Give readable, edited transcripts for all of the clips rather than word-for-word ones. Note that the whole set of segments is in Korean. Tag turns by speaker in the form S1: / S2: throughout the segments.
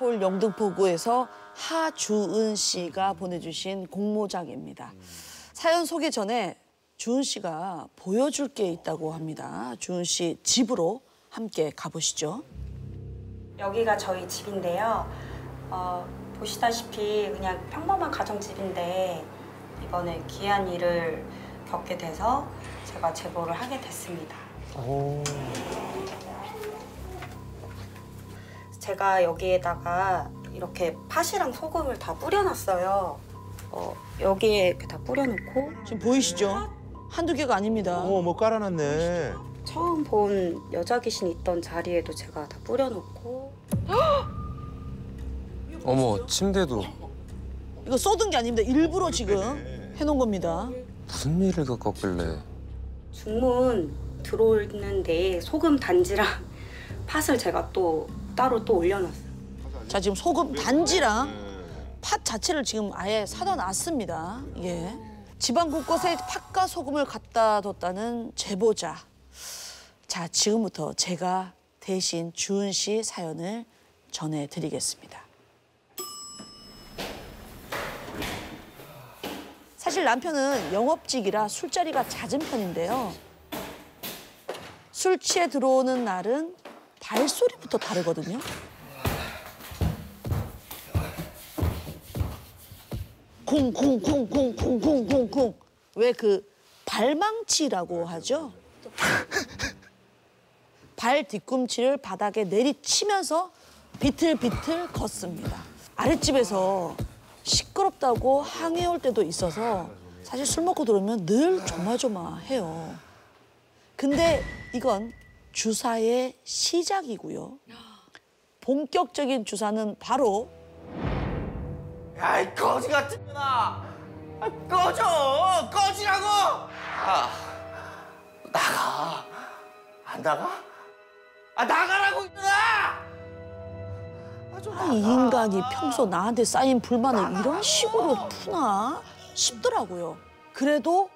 S1: 서울 영등포구에서 하주은 씨가 보내주신 공모장입니다. 사연 소개 전에 주은 씨가 보여줄 게 있다고 합니다. 주은 씨 집으로 함께 가보시죠.
S2: 여기가 저희 집인데요. 보시다시피 그냥 평범한 가정집인데 이번에 귀한 일을 겪게 돼서 제가 제보를 하게 됐습니다. 제가 여기에다가 이렇게 팥이랑 소금을 다 뿌려놨어요. 여기에 이렇게 다 뿌려놓고
S1: 지금 보이시죠? 한두 개가 아닙니다.
S3: 뭐 깔아놨네.
S2: 처음 본 여자 귀신 있던 자리에도 제가 다 뿌려놓고
S4: 어머, 침대도.
S1: 이거 쏟은 게 아닙니다. 일부러 지금 해놓은 겁니다.
S4: 무슨 일을 겪었길래.
S2: 중문 들어오는 데에 소금 단지랑 팥을 제가 또 따로 또 올려놨어요.
S1: 자, 지금 소금 단지랑 팥 자체를 지금 아예 사다 놨습니다. 예. 집안 곳곳에 팥과 소금을 갖다 뒀다는 제보자. 자, 지금부터 제가 대신 주은 씨 사연을 전해드리겠습니다. 사실 남편은 영업직이라 술자리가 잦은 편인데요. 술 취해 들어오는 날은 발소리부터 다르거든요. 쿵쿵쿵쿵쿵쿵쿵쿵. 왜 그 발망치라고 하죠? 발 뒤꿈치를 바닥에 내리치면서 비틀비틀 걷습니다. 아랫집에서 시끄럽다고 항의할 때도 있어서 사실 술 먹고 들어오면 늘 조마조마해요. 근데 이건 주사의 시작이고요. 본격적인 주사는 바로
S5: 야, 이 거지 같은 년아! 꺼져! 꺼지라고! 나가! 안 나가? 나가라고, 이년아!
S1: 이 인간이 평소 나한테 쌓인 불만을 이런 식으로 푸나 싶더라고요. 그래도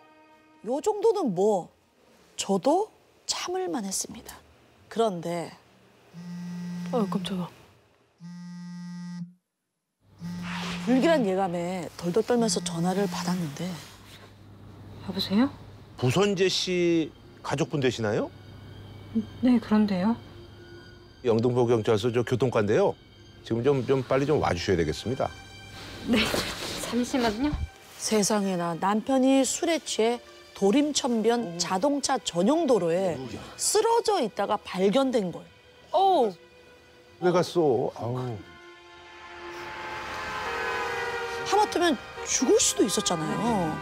S1: 요 정도는 뭐 저도 참을만 했습니다. 그런데
S6: 깜짝아.
S1: 불길한 예감에 덜덜 떨면서 전화를 받았는데
S6: 여보세요?
S3: 부선재 씨 가족분 되시나요?
S6: 네, 그런데요.
S3: 영등포 경찰서 저 교통과인데요. 지금 좀 빨리 좀 와주셔야 되겠습니다.
S6: 네, 잠시만요.
S1: 세상에나 남편이 술에 취해 도림천변 자동차 전용 도로에 쓰러져 있다가 발견된 거예요.
S3: 왜 갔어? 아우.
S1: 하마터면 죽을 수도 있었잖아요.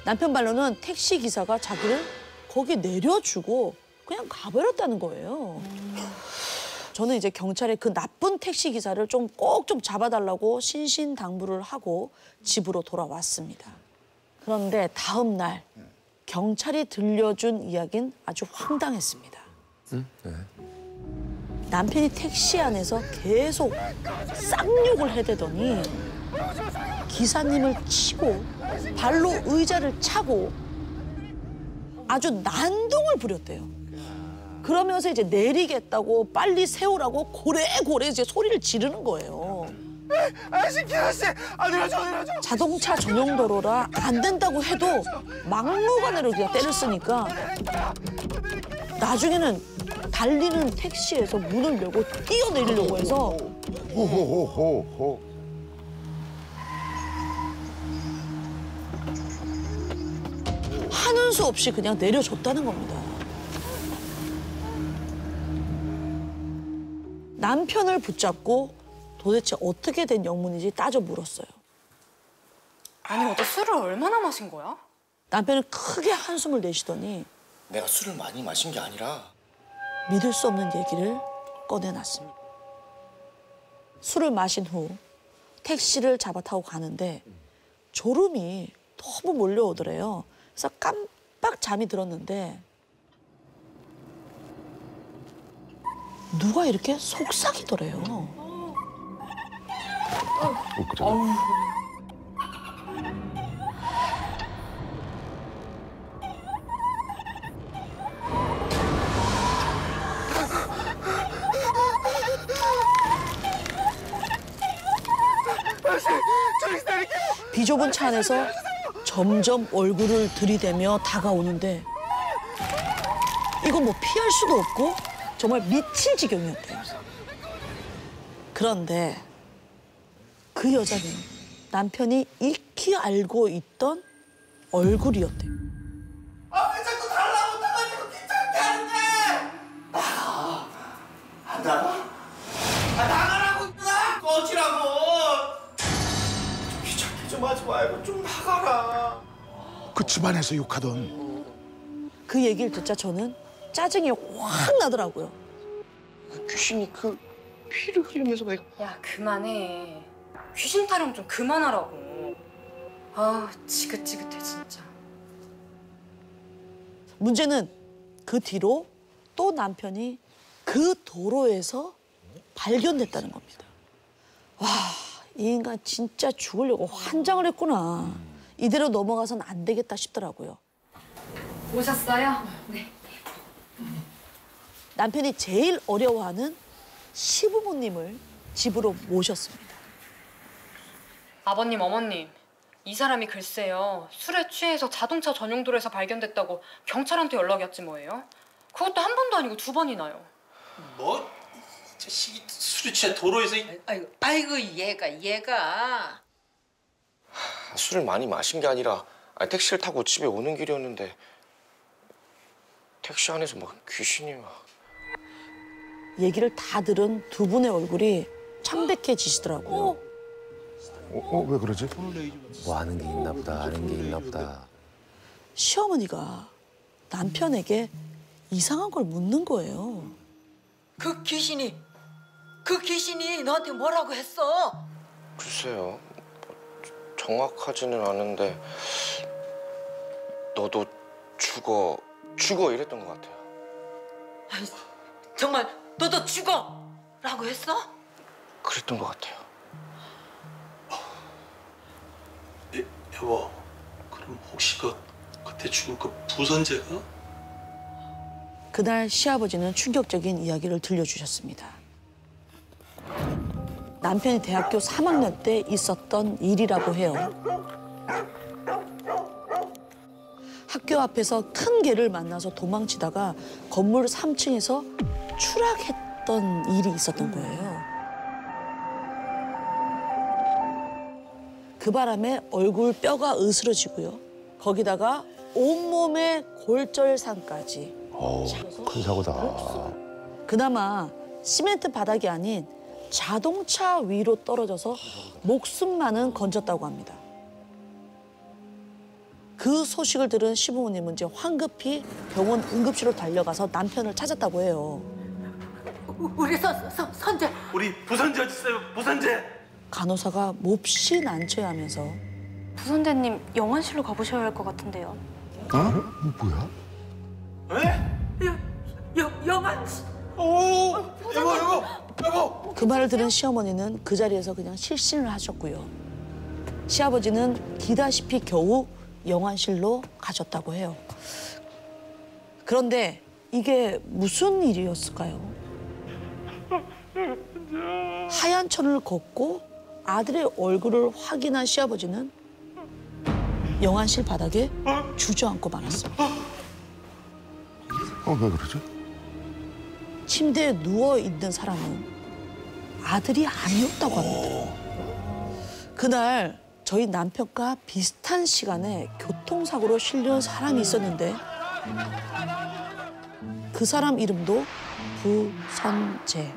S1: 남편 말로는 택시 기사가 자기를 거기 내려주고 그냥 가버렸다는 거예요. 저는 이제 경찰에 그 나쁜 택시 기사를 꼭 좀 잡아달라고 신신당부를 하고 집으로 돌아왔습니다. 그런데 다음 날 경찰이 들려준 이야기는 아주 황당했습니다.
S4: 네.
S1: 남편이 택시 안에서 계속 쌍욕을 해대더니 기사님을 치고 발로 의자를 차고 아주 난동을 부렸대요. 그러면서 이제 내리겠다고 빨리 세우라고 고래고래 이제 소리를 지르는 거예요.
S5: 기사씨! 내려줘!
S1: 자동차 전용 도로라 안 된다고 해도 막무가내로 그냥 때를 쓰니까 나중에는 달리는 택시에서 문을 열고 뛰어내리려고 해서
S3: 호호호호호.
S1: 하는 수 없이 그냥 내려줬다는 겁니다. 남편을 붙잡고 도대체 어떻게 된 영문인지 따져 물었어요.
S7: 아니, 어제 술을 얼마나 마신 거야?
S1: 남편은 크게 한숨을 내쉬더니
S5: 내가 술을 많이 마신 게 아니라
S1: 믿을 수 없는 얘기를 꺼내놨습니다. 술을 마신 후 택시를 잡아 타고 가는데 졸음이 너무 몰려오더래요. 그래서 깜빡 잠이 들었는데 누가 이렇게 속삭이더래요. 비좁은 차 안에서 점점 얼굴을 들이대며 다가오는데 이건 뭐 피할 수도 없고 정말 미칠 지경이었대요. 그런데 그 여자는 남편이 익히 알고 있던 얼굴이었대요.
S5: 아, 왜 자꾸 달라고 타가지고 귀찮게 하는데! 안 나가? 아, 나가라고! 꺼지라고! 좀 귀찮게 좀 하지 말고 좀 나가라.
S8: 그 집안에서 욕하던
S1: 그 얘기를 듣자 저는 짜증이 확 나더라고요.
S5: 그 귀신이 그 피를 흘리면서 내가
S7: 야 그만해. 귀신 타령 좀 그만하라고. 아 지긋지긋해 진짜.
S1: 문제는 그 뒤로 또 남편이 그 도로에서 발견됐다는 겁니다. 와, 이 인간 진짜 죽으려고 환장을 했구나. 이대로 넘어가선 안 되겠다 싶더라고요.
S6: 오셨어요? 네.
S1: 남편이 제일 어려워하는 시부모님을 집으로 모셨습니다.
S7: 아버님 어머님 이 사람이 글쎄요 술에 취해서 자동차 전용 도로에서 발견됐다고 경찰한테 연락이 왔지 뭐예요. 그것도 한 번도 아니고 2번이나요.
S9: 뭐? 이 자식이 술에 취해 도로에서
S10: 아이고 얘가
S5: 술을 많이 마신 게 아니라 택시를 타고 집에 오는 길이었는데 택시 안에서 막 귀신이 막
S1: 얘기를 다 들은 두 분의 얼굴이 창백해지시더라고요.
S8: 왜 그러지?
S4: 뭐 아는 게 있나 보다, 아는 게 있나 보다.
S1: 시어머니가 남편에게 이상한 걸 묻는 거예요.
S10: 그 귀신이 너한테 뭐라고 했어?
S5: 글쎄요. 정확하지는 않은데 너도 죽어 이랬던 것 같아요.
S10: 아이, 정말 너도 죽어라고 했어?
S5: 그랬던 것 같아요.
S9: 여보, 그럼 혹시 그때 죽은 그 부선제가?
S1: 그날 시아버지는 충격적인 이야기를 들려주셨습니다. 남편이 대학교 3학년 때 있었던 일이라고 해요. 학교 앞에서 큰 개를 만나서 도망치다가 건물 3층에서 추락했던 일이 있었던 거예요. 그 바람에 얼굴 뼈가 으스러지고요. 거기다가 온몸에 골절상까지.
S3: 큰 사고다.
S1: 그나마 시멘트 바닥이 아닌 자동차 위로 떨어져서 목숨만은 건졌다고 합니다. 그 소식을 들은 시부모님은 이제 황급히 병원 응급실로 달려가서 남편을 찾았다고 해요.
S10: 우리 선재.
S9: 우리 부선제 어디 있어요? 부선제.
S1: 간호사가 몹시 난처해하면서
S6: 부선재님 영안실로 가보셔야 할 것 같은데요.
S8: 뭐야?
S9: 에?
S10: 영안.
S9: 오! 여보!
S1: 그 말을 들은 시어머니는 그 자리에서 그냥 실신을 하셨고요. 시아버지는 기다시피 겨우 영안실로 가셨다고 해요. 그런데 이게 무슨 일이었을까요? 하얀 천을 걷고 아들의 얼굴을 확인한 시아버지는 영안실 바닥에 주저앉고 말았습니다.
S8: 왜 그러지?
S1: 침대에 누워있는 사람은 아들이 아니었다고 합니다. 그날 저희 남편과 비슷한 시간에 교통사고로 실려온 사람이 있었는데 그 사람 이름도 부선재.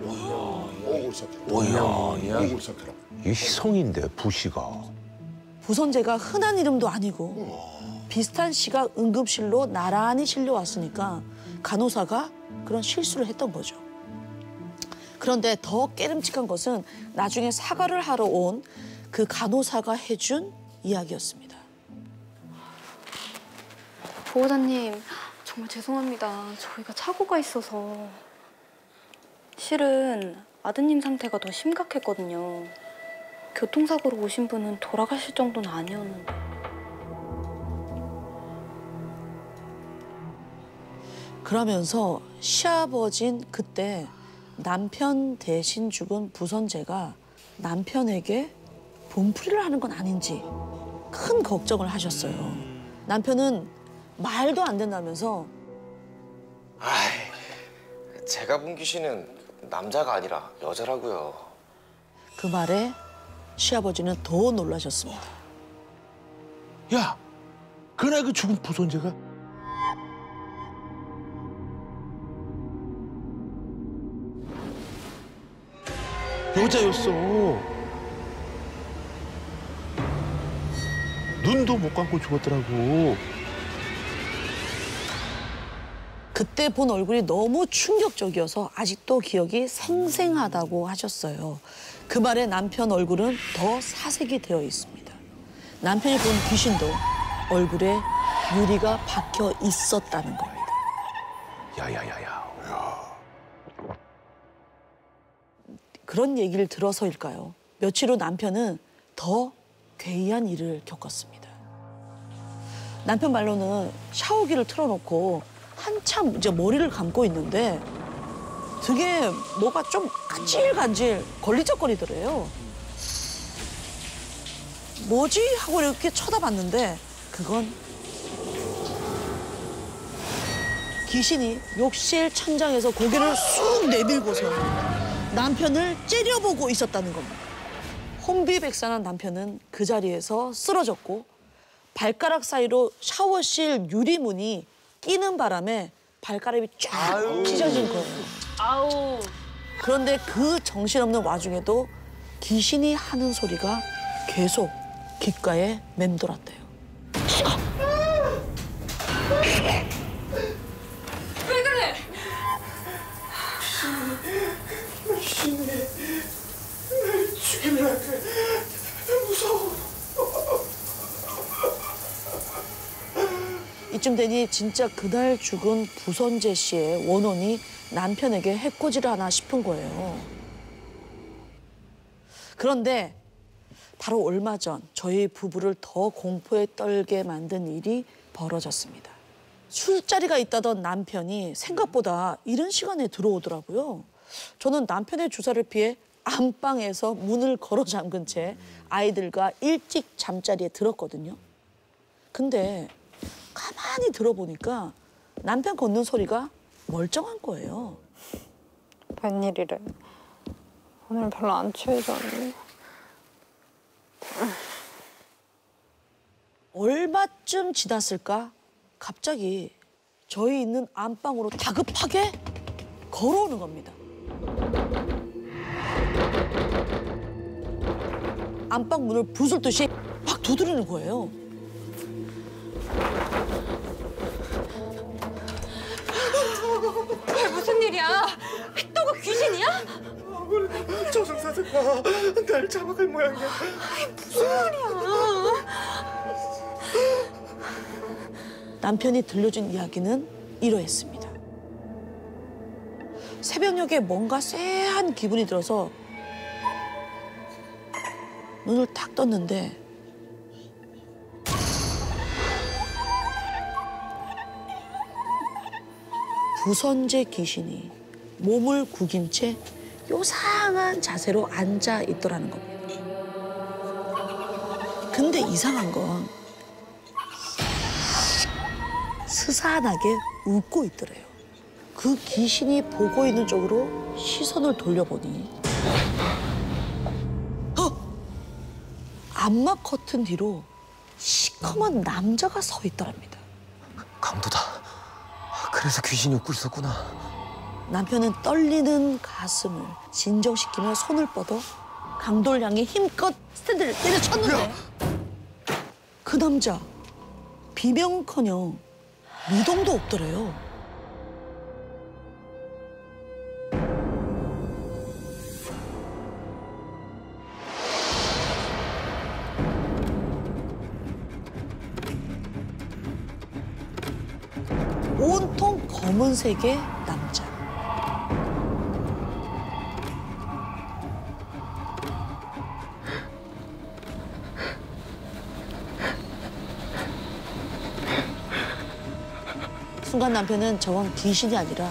S3: 이 희성인데 부시가.
S1: 부선재가 흔한 이름도 아니고 비슷한 시각 응급실로 나란히 실려왔으니까 간호사가 그런 실수를 했던 거죠. 그런데 더 깨름칙한 것은 나중에 사과를 하러 온 그 간호사가 해준 이야기였습니다.
S6: 보호자님 정말 죄송합니다. 저희가 착오가 있어서. 실은 아드님 상태가 더 심각했거든요. 교통사고로 오신 분은 돌아가실 정도는 아니었는데.
S1: 그러면서 시아버진 그때 남편 대신 죽은 부선재가 남편에게 분풀이를 하는 건 아닌지 큰 걱정을 하셨어요. 남편은 말도 안 된다면서
S5: 아이, 제가 본 귀신은 남자가 아니라 여자라고요.
S1: 그 말에 시아버지는 더 놀라셨습니다.
S3: 야, 그날 그 죽은 부손제가 여자였어. 눈도 못 감고 죽었더라고.
S1: 그때 본 얼굴이 너무 충격적이어서 아직도 기억이 생생하다고 하셨어요. 그 말에 남편 얼굴은 더 사색이 되어 있습니다. 남편이 본 귀신도 얼굴에 유리가 박혀 있었다는 겁니다.
S3: 야야야야.
S1: 그런 얘기를 들어서일까요? 며칠 후 남편은 더 괴이한 일을 겪었습니다. 남편 말로는 샤워기를 틀어놓고 한참 이제 머리를 감고 있는데 등에 뭐가 좀 간질간질 걸리적거리더래요. 뭐지? 하고 이렇게 쳐다봤는데 그건 귀신이 욕실 천장에서 고개를 쑥 내밀고서 남편을 째려보고 있었다는 겁니다. 혼비백산한 남편은 그 자리에서 쓰러졌고 발가락 사이로 샤워실 유리문이 끼는 바람에 발가락이 쫙 찢어진 거예요.
S6: 아우.
S1: 그런데 그 정신없는 와중에도 귀신이 하는 소리가 계속 귓가에 맴돌았대요.
S7: 왜 그래?
S9: 귀신이 날 죽이려 그래. 무서워.
S1: 이쯤 되니 진짜 그날 죽은 부선재 씨의 원혼이 남편에게 해코지를 하나 싶은 거예요. 그런데 바로 얼마 전 저희 부부를 더 공포에 떨게 만든 일이 벌어졌습니다. 술자리가 있다던 남편이 생각보다 이른 시간에 들어오더라고요. 저는 남편의 주사를 피해 안방에서 문을 걸어 잠근 채 아이들과 일찍 잠자리에 들었거든요. 근데 가만히 들어보니까 남편 걷는 소리가 멀쩡한 거예요.
S7: 웬일이래. 오늘 별로 안 취해졌네.
S1: 얼마쯤 지났을까? 갑자기 저희 있는 안방으로 다급하게 걸어오는 겁니다. 안방 문을 부술듯이 막 두드리는 거예요.
S7: 무슨 일이야? 또 그 귀신이야?
S9: 저승사자가 날 잡아갈 모양이야.
S7: 무슨 말이야?
S1: 남편이 들려준 이야기는 이러했습니다. 새벽녘에 뭔가 쎄한 기분이 들어서 눈을 탁 떴는데 부선재 귀신이 몸을 구긴 채 요상한 자세로 앉아 있더라는 겁니다. 근데 이상한 건 스산하게 웃고 있더래요. 그 귀신이 보고 있는 쪽으로 시선을 돌려보니 암막 커튼 뒤로 시커먼 남자가 서 있더랍니다.
S4: 강도다. 그래서 귀신이 웃고 있었구나.
S1: 남편은 떨리는 가슴을 진정시키며 손을 뻗어 강도를 향해 힘껏 스탠드를 때려쳤는데 그 남자 비명은커녕 미동도 없더래요. 온통 검은색의 남자. 순간 남편은 저건 귀신이 아니라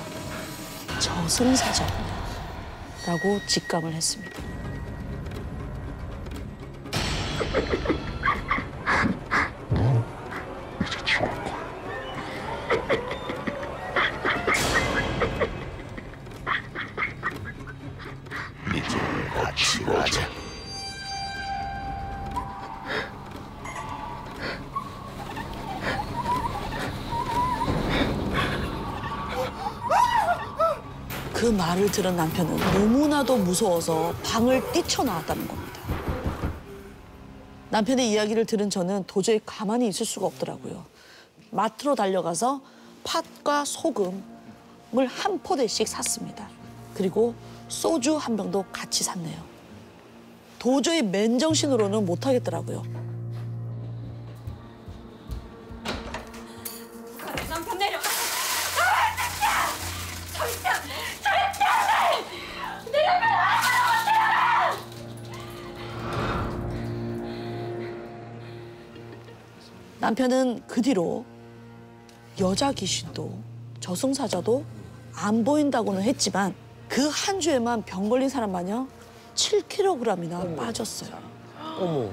S1: 저승사자구나 라고 직감을 했습니다. 그 말을 들은 남편은 너무나도 무서워서 방을 뛰쳐나왔다는 겁니다. 남편의 이야기를 들은 저는 도저히 가만히 있을 수가 없더라고요. 마트로 달려가서 팥과 소금을 한 포대씩 샀습니다. 그리고 소주 한 병도 같이 샀네요. 도저히 맨정신으로는 못하겠더라고요.
S7: 남편 내려가.
S1: 남편은 그 뒤로 여자 귀신도 저승사자도 안 보인다고는 했지만 그 한 주에만 병 걸린 사람 마냥 7kg이나 빠졌어요.
S4: 어머.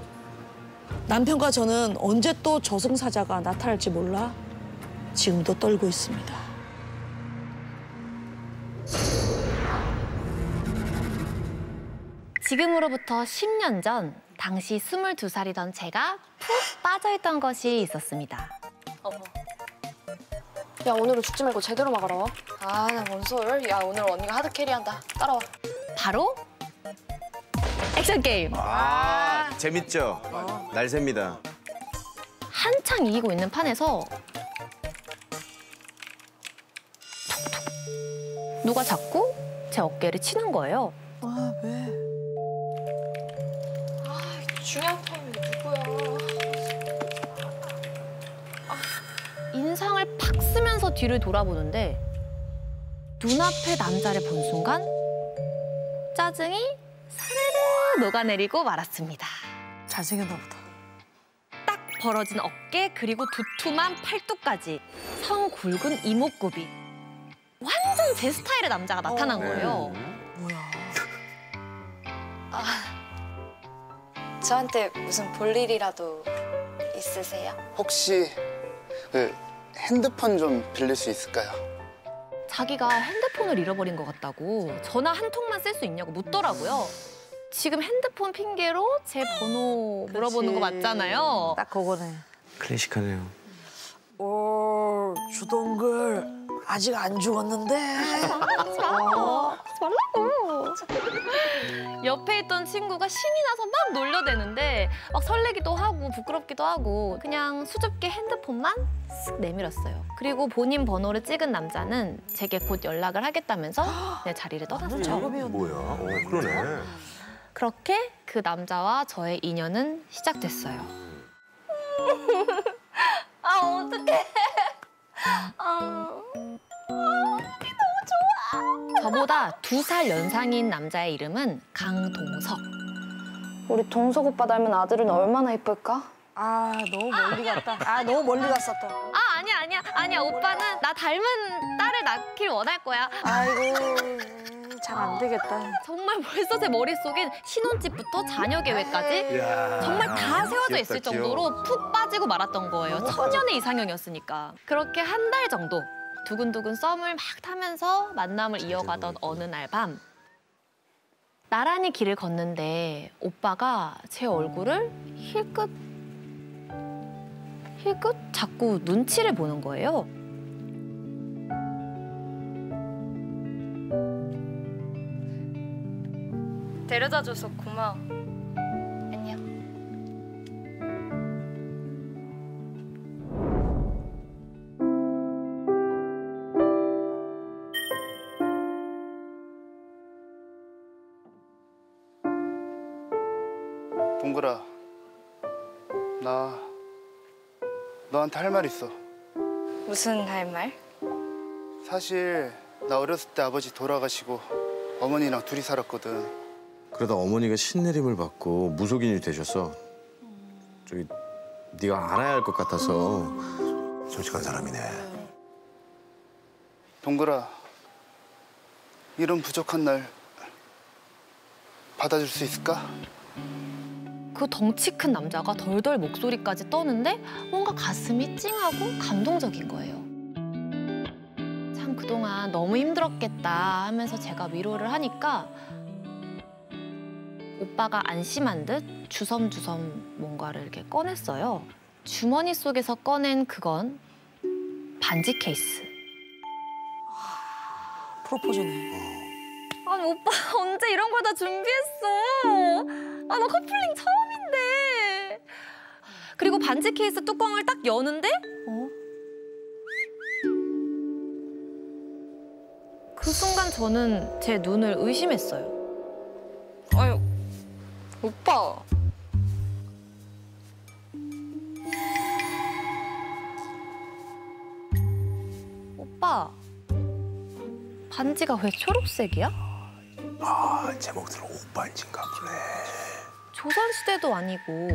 S1: 남편과 저는 언제 또 저승사자가 나타날지 몰라 지금도 떨고 있습니다.
S11: 지금으로부터 10년 전 당시 22살이던 제가 푹 빠져있던 것이 있었습니다.
S6: 어머. 야, 오늘은 죽지 말고 제대로 막아라. 아, 나 뭔 소리? 야, 오늘 언니가 하드 캐리한다. 따라와.
S11: 바로 액션 게임.
S12: 재밌죠? 날셉니다.
S11: 한창 이기고 있는 판에서 툭툭 누가 자꾸 제 어깨를 치는 거예요.
S1: 아, 왜?
S6: 중요한 판이 누구야?
S11: 인상을 팍 쓰면서 뒤를 돌아보는데 눈앞에 남자를 본 순간 짜증이 사르르 녹아내리고 말았습니다.
S1: 잘생겼나 보다.
S11: 딱 벌어진 어깨 그리고 두툼한 팔뚝까지 성 굵은 이목구비. 완전 제 스타일의 남자가 나타난 거예요.
S1: 뭐야?
S6: 저한테 무슨 볼 일이라도 있으세요?
S13: 혹시 그 핸드폰 좀 빌릴 수 있을까요?
S11: 자기가 핸드폰을 잃어버린 것 같다고 전화 한 통만 쓸 수 있냐고 묻더라고요. 지금 핸드폰 핑계로 제 번호 물어보는 거 맞잖아요.
S1: 딱 그거네.
S12: 클래식하네요.
S1: 오, 주동글 아직 안 죽었는데.
S11: 하지 말라고. 옆에 있던 친구가 신이 나서 막 놀려대는데 막 설레기도 하고 부끄럽기도 하고 그냥 수줍게 핸드폰만 쓱 내밀었어요. 그리고 본인 번호를 찍은 남자는 제게 곧 연락을 하겠다면서 내 자리를 떠났죠.
S3: 뭐야? 그러네.
S11: 그렇게 그 남자와 저의 인연은 시작됐어요. 아, 어떡해. 저보다 2살 연상인 남자의 이름은 강동석.
S6: 우리 동석 오빠 닮은 아들은 얼마나 이쁠까?
S1: 아, 너무 멀리 갔다. 아, 너무 멀리 갔었다.
S11: 아니야. 오빠는 나 닮은 딸을 낳길 원할 거야.
S1: 아이고, 잘 안 되겠다.
S11: 정말 벌써 제 머릿속엔 신혼집부터 자녀 계획까지 정말 다 세워져 있을 정도로 푹 빠지고 말았던 거예요. 천년의 이상형이었으니까. 그렇게 한 달 정도 두근두근 썸을 막 타면서 만남을 이어가던 어느 날 밤 나란히 길을 걷는데 오빠가 제 얼굴을 힐끗 자꾸 눈치를 보는 거예요.
S6: 데려다줘서 고마워. 안녕.
S13: 동글아, 나 너한테 할 말 있어.
S6: 무슨 할 말?
S13: 사실 나 어렸을 때 아버지 돌아가시고 어머니랑 둘이 살았거든.
S12: 그러다 어머니가 신내림을 받고 무속인이 되셨어. 저기 네가 알아야 할 것 같아서.
S3: 솔직한 사람이네.
S13: 동글아, 이런 부족한 날 받아줄 수 있을까?
S11: 그 덩치 큰 남자가 덜덜 목소리까지 떠는데 뭔가 가슴이 찡하고 감동적인 거예요. 참 그동안 너무 힘들었겠다 하면서 제가 위로를 하니까 오빠가 안심한 듯 주섬주섬 뭔가를 이렇게 꺼냈어요. 주머니 속에서 꺼낸 그건 반지 케이스.
S1: 프로포즈네.
S11: 아니 오빠 언제 이런 걸 다 준비했어? 아 나 커플링 처음인데. 그리고 반지 케이스 뚜껑을 딱 여는데 그 순간 저는 제 눈을 의심했어요. 아유 오빠. 오빠, 반지가 왜 초록색이야?
S3: 아, 제목 들어 옷반지인가 보네.
S11: 조선시대도 아니고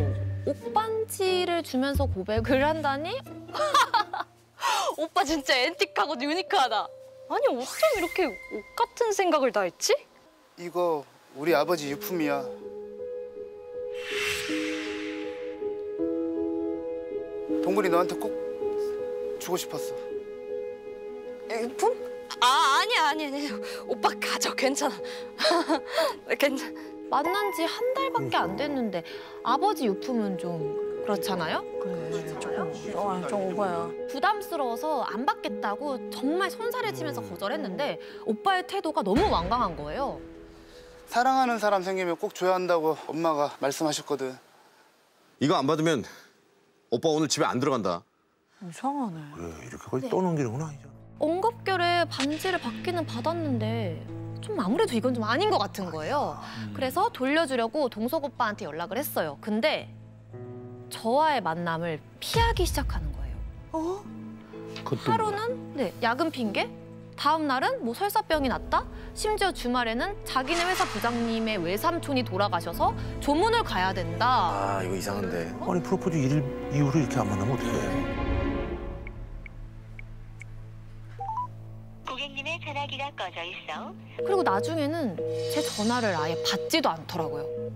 S11: 옷반지를 주면서 고백을 한다니? 오빠 진짜 앤틱하고 유니크하다. 아니 어쩜 이렇게 옷 같은 생각을 다 했지?
S13: 이거 우리 아버지 유품이야. 동굴이 너한테 꼭 주고 싶었어.
S11: 유품? 아니. 오빠 가져, 괜찮아. 괜찮아. 만난 지 한 달밖에 안 됐는데 아버지 유품은 좀 그렇잖아요?
S1: 그래, 좀 오바야.
S11: 부담스러워서 안 받겠다고 정말 손살을 치면서 거절했는데 오빠의 태도가 너무 완강한 거예요.
S13: 사랑하는 사람 생기면 꼭 줘야 한다고 엄마가 말씀하셨거든.
S12: 이거 안 받으면 오빠 오늘 집에 안 들어간다.
S1: 이상하네.
S3: 그래, 이렇게까지 떠넘기는구나. 이제.
S11: 엉겁결에 반지를 받기는 받았는데 좀 아무래도 이건 좀 아닌 것 같은 거예요. 그래서 돌려주려고 동석 오빠한테 연락을 했어요. 근데 저와의 만남을 피하기 시작하는 거예요. 하루는 야근 핑계, 다음 날은 뭐 설사병이 났다, 심지어 주말에는 자기네 회사 부장님의 외삼촌이 돌아가셔서 조문을 가야 된다.
S12: 아 이거 이상한데.
S3: 아니 프로포즈 1일 이후로 이렇게 안 만나면 어떡해.
S14: 고객님의 전화기가 꺼져 있어.
S11: 그리고 나중에는 제 전화를 아예 받지도 않더라고요.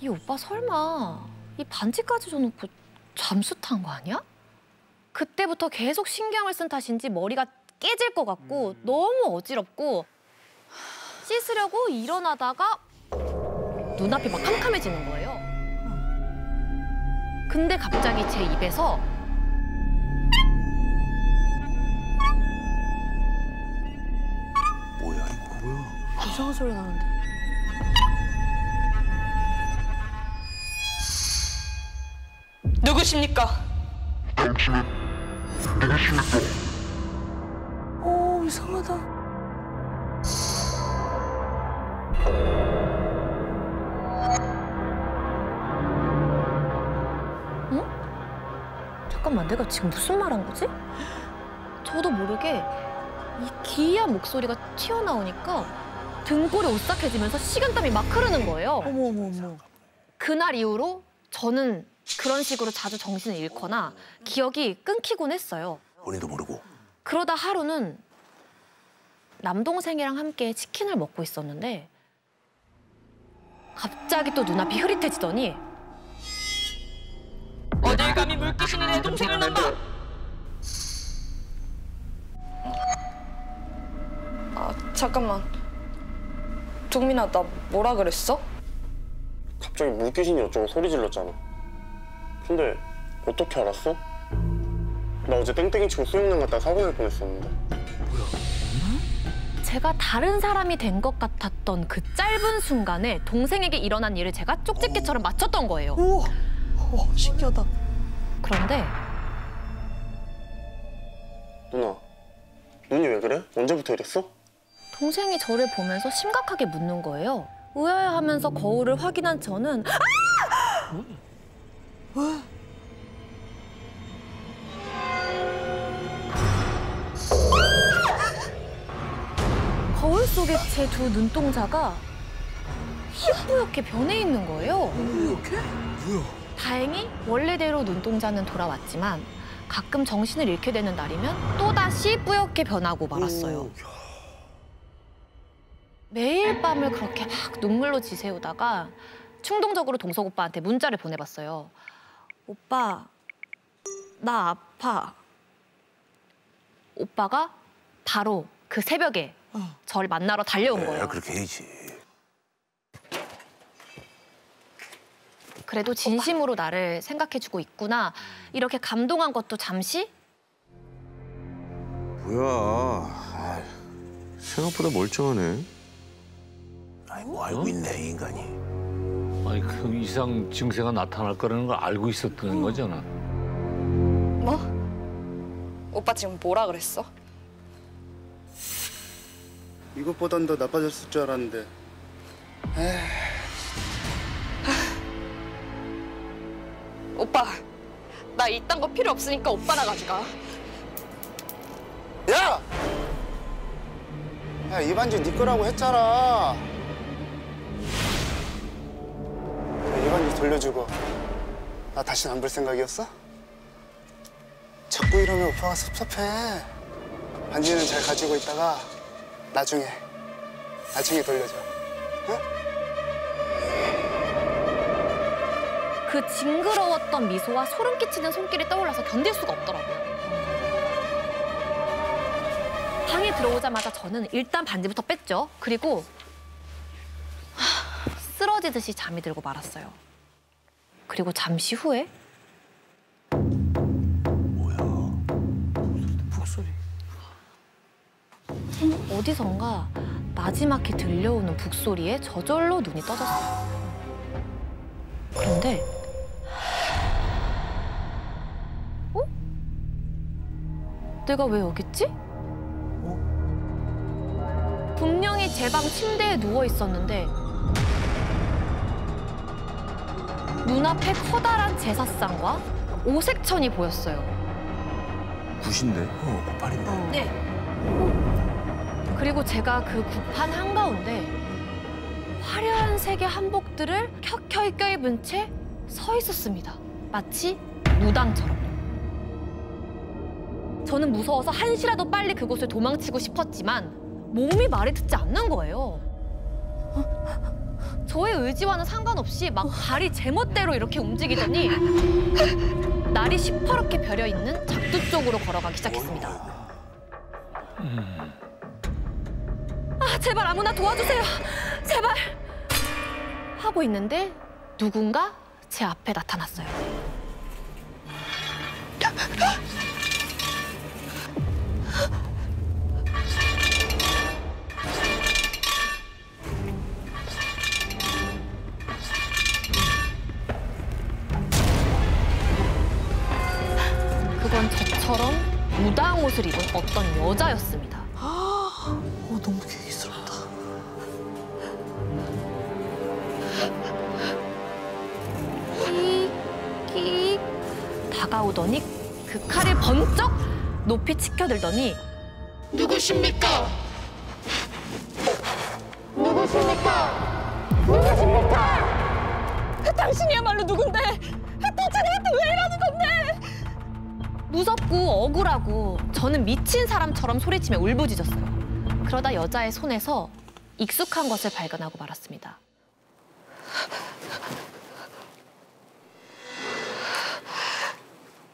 S11: 이 오빠 설마 이 반지까지 줘놓고 잠수 탄 거 아니야? 그때부터 계속 신경을 쓴 탓인지 머리가 깨질 것 같고 너무 어지럽고 씻으려고 일어나다가 눈앞이 막 캄캄해지는 거예요. 근데 갑자기 제 입에서
S3: 뭐야 이거? 뭐야?
S1: 이상한 소리 나는데.
S10: 누구십니까?
S8: 당신은 누구십니까?
S1: 오, 이상하다.
S11: 잠깐만, 내가 지금 무슨 말 한 거지? 저도 모르게 이 기이한 목소리가 튀어나오니까 등골이 오싹해지면서 식은땀이 막 흐르는 거예요.
S1: 어머.
S11: 그날 이후로 저는 그런 식으로 자주 정신을 잃거나 기억이 끊기곤 했어요.
S3: 본인도 모르고.
S11: 그러다 하루는 남동생이랑 함께 치킨을 먹고 있었는데 갑자기 또 눈앞이 흐릿해지더니
S10: 어딜 감히 물귀신이 내 동생을 넘봐!
S6: 잠깐만. 동민아, 나 뭐라 그랬어?
S5: 갑자기 물귀신이 어쩌고 소리 질렀잖아. 근데 어떻게 알았어? 나 어제 땡땡이 치고 수영장 갔다가 사고 날 뻔했었는데.
S11: 제가 다른 사람이 된 것 같았던 그 짧은 순간에 동생에게 일어난 일을 제가 쪽집게처럼 맞췄던 거예요.
S1: 우와, 신기하다.
S11: 그런데
S5: 누나, 눈이 왜 그래? 언제부터 이랬어?
S11: 동생이 저를 보면서 심각하게 묻는 거예요. 의아해하면서 거울을 확인한 저는 거울 속에 제 두 눈동자가 희뿌옇게 변해 있는 거예요.
S1: 이렇게?
S11: 다행히 원래대로 눈동자는 돌아왔지만 가끔 정신을 잃게 되는 날이면 또다시 뿌옇게 변하고 말았어요. 매일 밤을 그렇게 막 눈물로 지새우다가 충동적으로 동석 오빠한테 문자를 보내봤어요. 오빠, 나 아파. 오빠가 바로 그 새벽에 저를 만나러 달려온 거예요.
S3: 그렇게 해야지.
S11: 그래도 진심으로 나를 생각해주고 있구나. 이렇게 감동한 것도 잠시?
S12: 뭐야. 생각보다 멀쩡하네.
S3: 아이 뭐 알고 있네 이 인간이.
S15: 아니 그 이상 증세가 나타날 거라는 걸 알고 있었던 거잖아.
S6: 뭐? 오빠 지금 뭐라 그랬어?
S13: 이것보단 더 나빠졌을 줄 알았는데.
S6: 오빠, 나 이딴 거 필요 없으니까 오빠나 가져가.
S13: 야! 야, 이 반지 네 거라고 했잖아. 이 반지 돌려주고 나 다시는 안 볼 생각이었어? 자꾸 이러면 오빠가 섭섭해. 반지는 잘 가지고 있다가 나중에 돌려줘. 응?
S11: 그 징그러웠던 미소와 소름 끼치는 손길이 떠올라서 견딜 수가 없더라고요. 방에 들어오자마자 저는 일단 반지부터 뺐죠. 그리고 쓰러지듯이 잠이 들고 말았어요. 그리고 잠시 후에
S1: 북소리.
S11: 어디선가 나지막히 들려오는 북소리에 저절로 눈이 떠졌어요. 그런데 내가 왜 여기 있지? 분명히 제 방 침대에 누워 있었는데 눈앞에 커다란 제사상과 오색천이 보였어요.
S12: 굿인데?
S3: 고팔인데.
S11: 네. 그리고 제가 그 굽한 한가운데 화려한 색의 한복들을 켜켜이 껴입은 채 서 있었습니다. 마치 무당처럼요. 저는 무서워서 한시라도 빨리 그곳을 도망치고 싶었지만 몸이 말이 듣지 않는 거예요. 저의 의지와는 상관없이 막 발이 제멋대로 이렇게 움직이더니 날이 시퍼렇게 벼려있는 작두 쪽으로 걸어가기 시작했습니다. 아, 제발 아무나 도와주세요. 제발. 하고 있는데 누군가 제 앞에 나타났어요. 그건 저처럼 무당 옷을 입은 어떤 여자였습니다.
S1: 너무 괴기스럽다.
S11: 끽 다가오더니 그 칼을 번쩍 높이 치켜들더니
S10: 누구십니까?
S11: 당신이야말로 누군데? 도대체 나한테 왜 이러는 건데? 무섭고 억울하고 저는 미친 사람처럼 소리치며 울부짖었어요. 그러다 여자의 손에서 익숙한 것을 발견하고 말았습니다.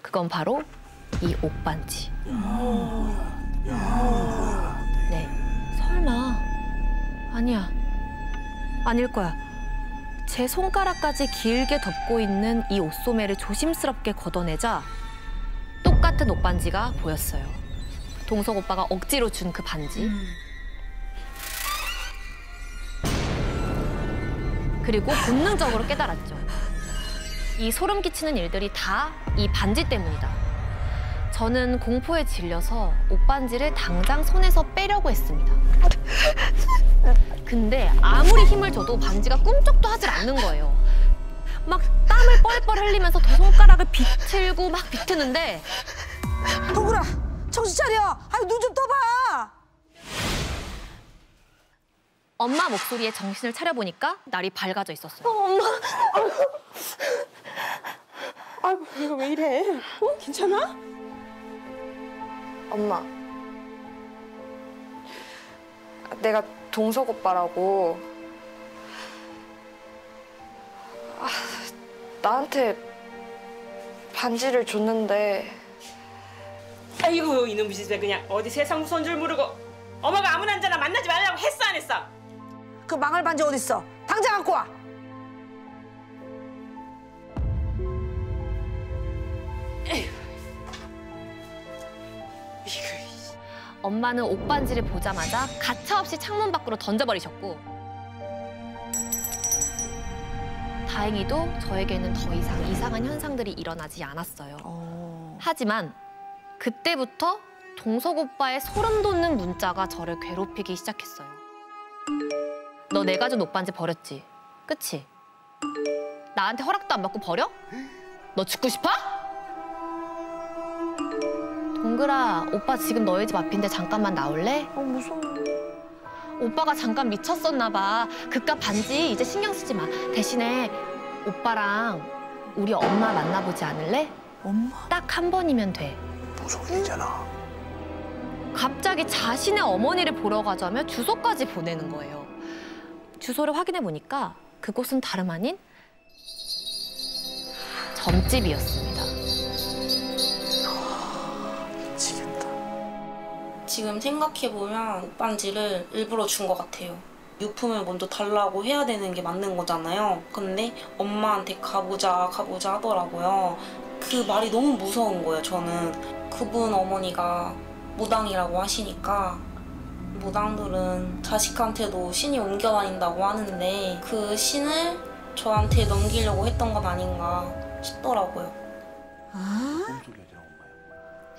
S11: 그건 바로 이 옷반지. 네, 설마. 아니야, 아닐 거야. 제 손가락까지 길게 덮고 있는 이 옷소매를 조심스럽게 걷어내자 똑같은 옷반지가 보였어요. 동석 오빠가 억지로 준 그 반지. 그리고 본능적으로 깨달았죠. 이 소름 끼치는 일들이 다 이 반지 때문이다. 저는 공포에 질려서 옷반지를 당장 손에서 빼려고 했습니다. 근데 아무리 힘을 줘도 반지가 꿈쩍도 하질 않는 거예요. 막 땀을 뻘뻘 흘리면서 더 손가락을 비틀고 막 비트는데
S1: 동그라, 정신 차려. 아유, 눈 좀 떠봐.
S11: 엄마 목소리에 정신을 차려보니까 날이 밝아져 있었어요.
S10: 엄마. 아이고, 이거 왜 이래? 괜찮아?
S6: 엄마. 내가 동석 오빠라고. 나한테 반지를 줬는데.
S10: 아이고, 이놈의 집에 그냥 어디 세상 무서운 줄 모르고 엄마가 아무 남자나 만나지 말라고 했어 안 했어?
S1: 그 망할 반지 어딨어? 당장 갖고 와.
S11: 엄마는 옷 반지를 보자마자 가차없이 창문 밖으로 던져버리셨고 다행히도 저에게는 더 이상 이상한 현상들이 일어나지 않았어요. 하지만 그때부터 동석 오빠의 소름 돋는 문자가 저를 괴롭히기 시작했어요. 너 내가 준 옷 반지 버렸지? 그치? 나한테 허락도 안 받고 버려? 너 죽고 싶어? 동글아, 오빠 지금 너희 집 앞인데 잠깐만 나올래?
S1: 무서워.
S11: 오빠가 잠깐 미쳤었나 봐. 그깟 반지 이제 신경 쓰지 마. 대신에 오빠랑 우리 엄마 만나보지 않을래?
S1: 엄마?
S11: 딱 한 번이면 돼.
S12: 무서운 일이잖아.
S11: 갑자기 자신의 어머니를 보러 가자며 주소까지 보내는 거예요. 주소를 확인해 보니까 그곳은 다름 아닌 점집이었습니다.
S1: 미치겠다.
S16: 지금 생각해보면 옷 반지를 일부러 준 것 같아요. 유품을 먼저 달라고 해야 되는 게 맞는 거잖아요. 근데 엄마한테 가보자 하더라고요. 그 말이 너무 무서운 거예요, 저는. 그분 어머니가 무당이라고 하시니까 무당들은 자식한테도 신이 옮겨다닌다고 하는데 그 신을 저한테 넘기려고 했던 건 아닌가 싶더라고요.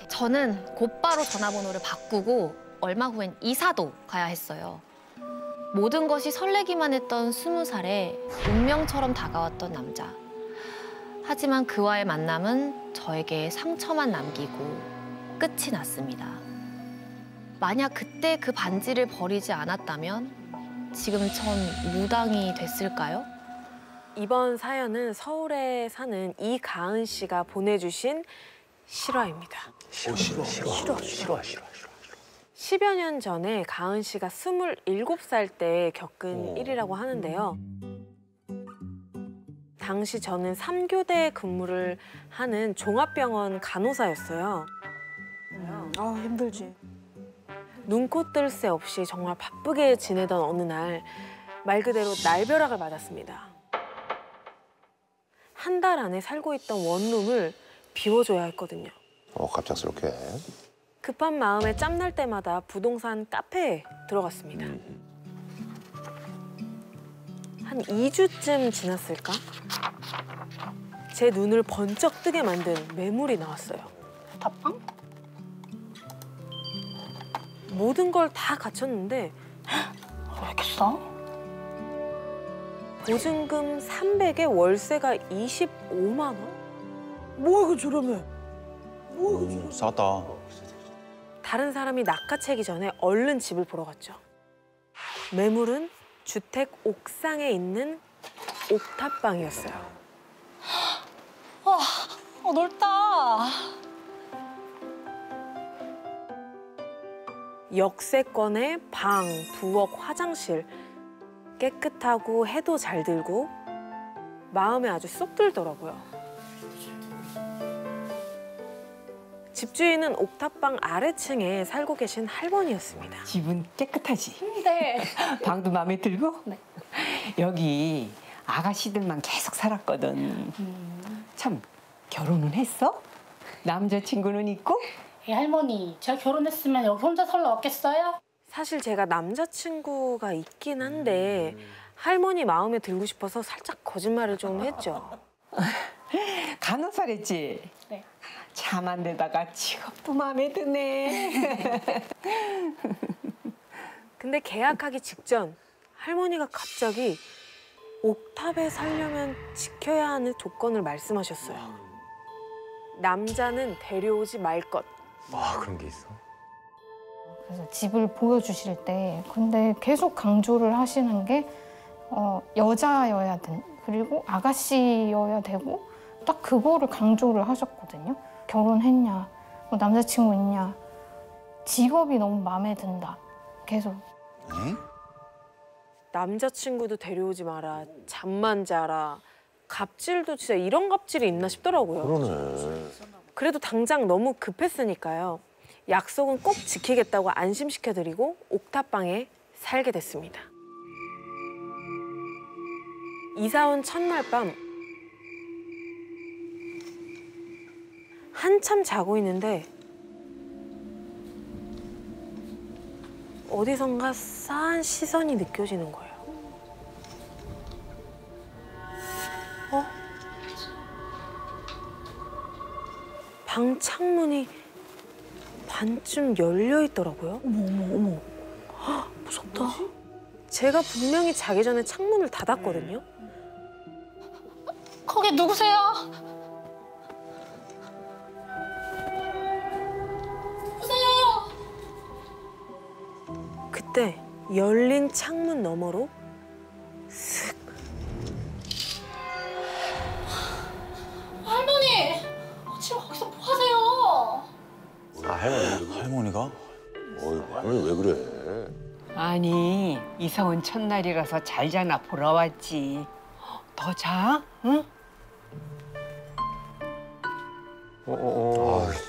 S11: 저는 곧바로 전화번호를 바꾸고 얼마 후엔 이사도 가야 했어요. 모든 것이 설레기만 했던 20살에 운명처럼 다가왔던 남자. 하지만 그와의 만남은 저에게 상처만 남기고 끝이 났습니다. 만약 그때 그 반지를 버리지 않았다면 지금 전 무당이 됐을까요?
S17: 이번 사연은 서울에 사는 이가은 씨가 보내주신 실화입니다.
S12: 싫어.
S17: 10여 년 전에 가은 씨가 27살 때 겪은 일이라고 하는데요. 당시 저는 3교대 근무를 하는 종합병원 간호사였어요.
S1: 힘들지.
S17: 눈코 뜰 새 없이 정말 바쁘게 지내던 어느 날 말 그대로 날벼락을 맞았습니다. 한 달 안에 살고 있던 원룸을 비워줘야 했거든요.
S3: 갑작스럽게.
S17: 급한 마음에 짬날 때마다 부동산 카페에 들어갔습니다. 한 2주쯤 지났을까? 제 눈을 번쩍 뜨게 만든 매물이 나왔어요.
S2: 답방?
S17: 모든 걸 다 갖췄는데
S2: 왜 이렇게 싸?
S17: 보증금 300에 월세가 25만 원?
S1: 뭐 이거 저렴해.
S12: 싸다.
S17: 다른 사람이 낚아채기 전에 얼른 집을 보러 갔죠. 매물은 주택 옥상에 있는 옥탑방이었어요.
S2: 와, 넓다.
S17: 역세권에 방, 부엌, 화장실 깨끗하고 해도 잘 들고 마음에 아주 쏙 들더라고요. 집주인은 옥탑방 아래층에 살고 계신 할머니였습니다.
S10: 집은 깨끗하지?
S2: 네.
S10: 방도 마음에 들고?
S2: 네.
S10: 여기 아가씨들만 계속 살았거든. 참, 결혼은 했어? 남자친구는 있고?
S2: 할머니, 제가 결혼했으면 여기 혼자 살러 왔겠어요?
S17: 사실 제가 남자친구가 있긴 한데 할머니 마음에 들고 싶어서 살짝 거짓말을 좀 했죠.
S10: 간호사랬지?
S2: 네.
S10: 참 안 되다가 직업도 마음에 드네.
S17: 근데 계약하기 직전 할머니가 갑자기 옥탑에 살려면 지켜야 하는 조건을 말씀하셨어요. 남자는 데려오지 말 것.
S12: 그런 게 있어?
S18: 그래서 집을 보여주실 때 근데 계속 강조를 하시는 게 여자여야 돼. 그리고 아가씨여야 되고 딱 그거를 강조를 하셨거든요. 결혼했냐, 뭐 남자친구 있냐, 직업이 너무 마음에 든다. 계속.
S17: 남자친구도 데려오지 마라, 잠만 자라, 갑질도 진짜 이런 갑질이 있나 싶더라고요.
S12: 그러네.
S17: 그래도 당장 너무 급했으니까요. 약속은 꼭 지키겠다고 안심시켜드리고 옥탑방에 살게 됐습니다. 이사 온 첫날 밤 한참 자고 있는데 어디선가 싸한 시선이 느껴지는 거예요. 방 창문이 반쯤 열려 있더라고요.
S1: 어머. 헉, 무섭다.
S17: 제가 분명히 자기 전에 창문을 닫았거든요.
S18: 거기 누구세요? 누구세요?
S17: 그때 열린 창문 너머로 슥.
S18: 할머니! 지금 거기서 뭐 하세요?
S3: 할머니가? 어이구, 할머니 왜 그래?
S10: 아니, 이사 온 첫날이라서 잘 자나 보러 왔지. 더 자? 응?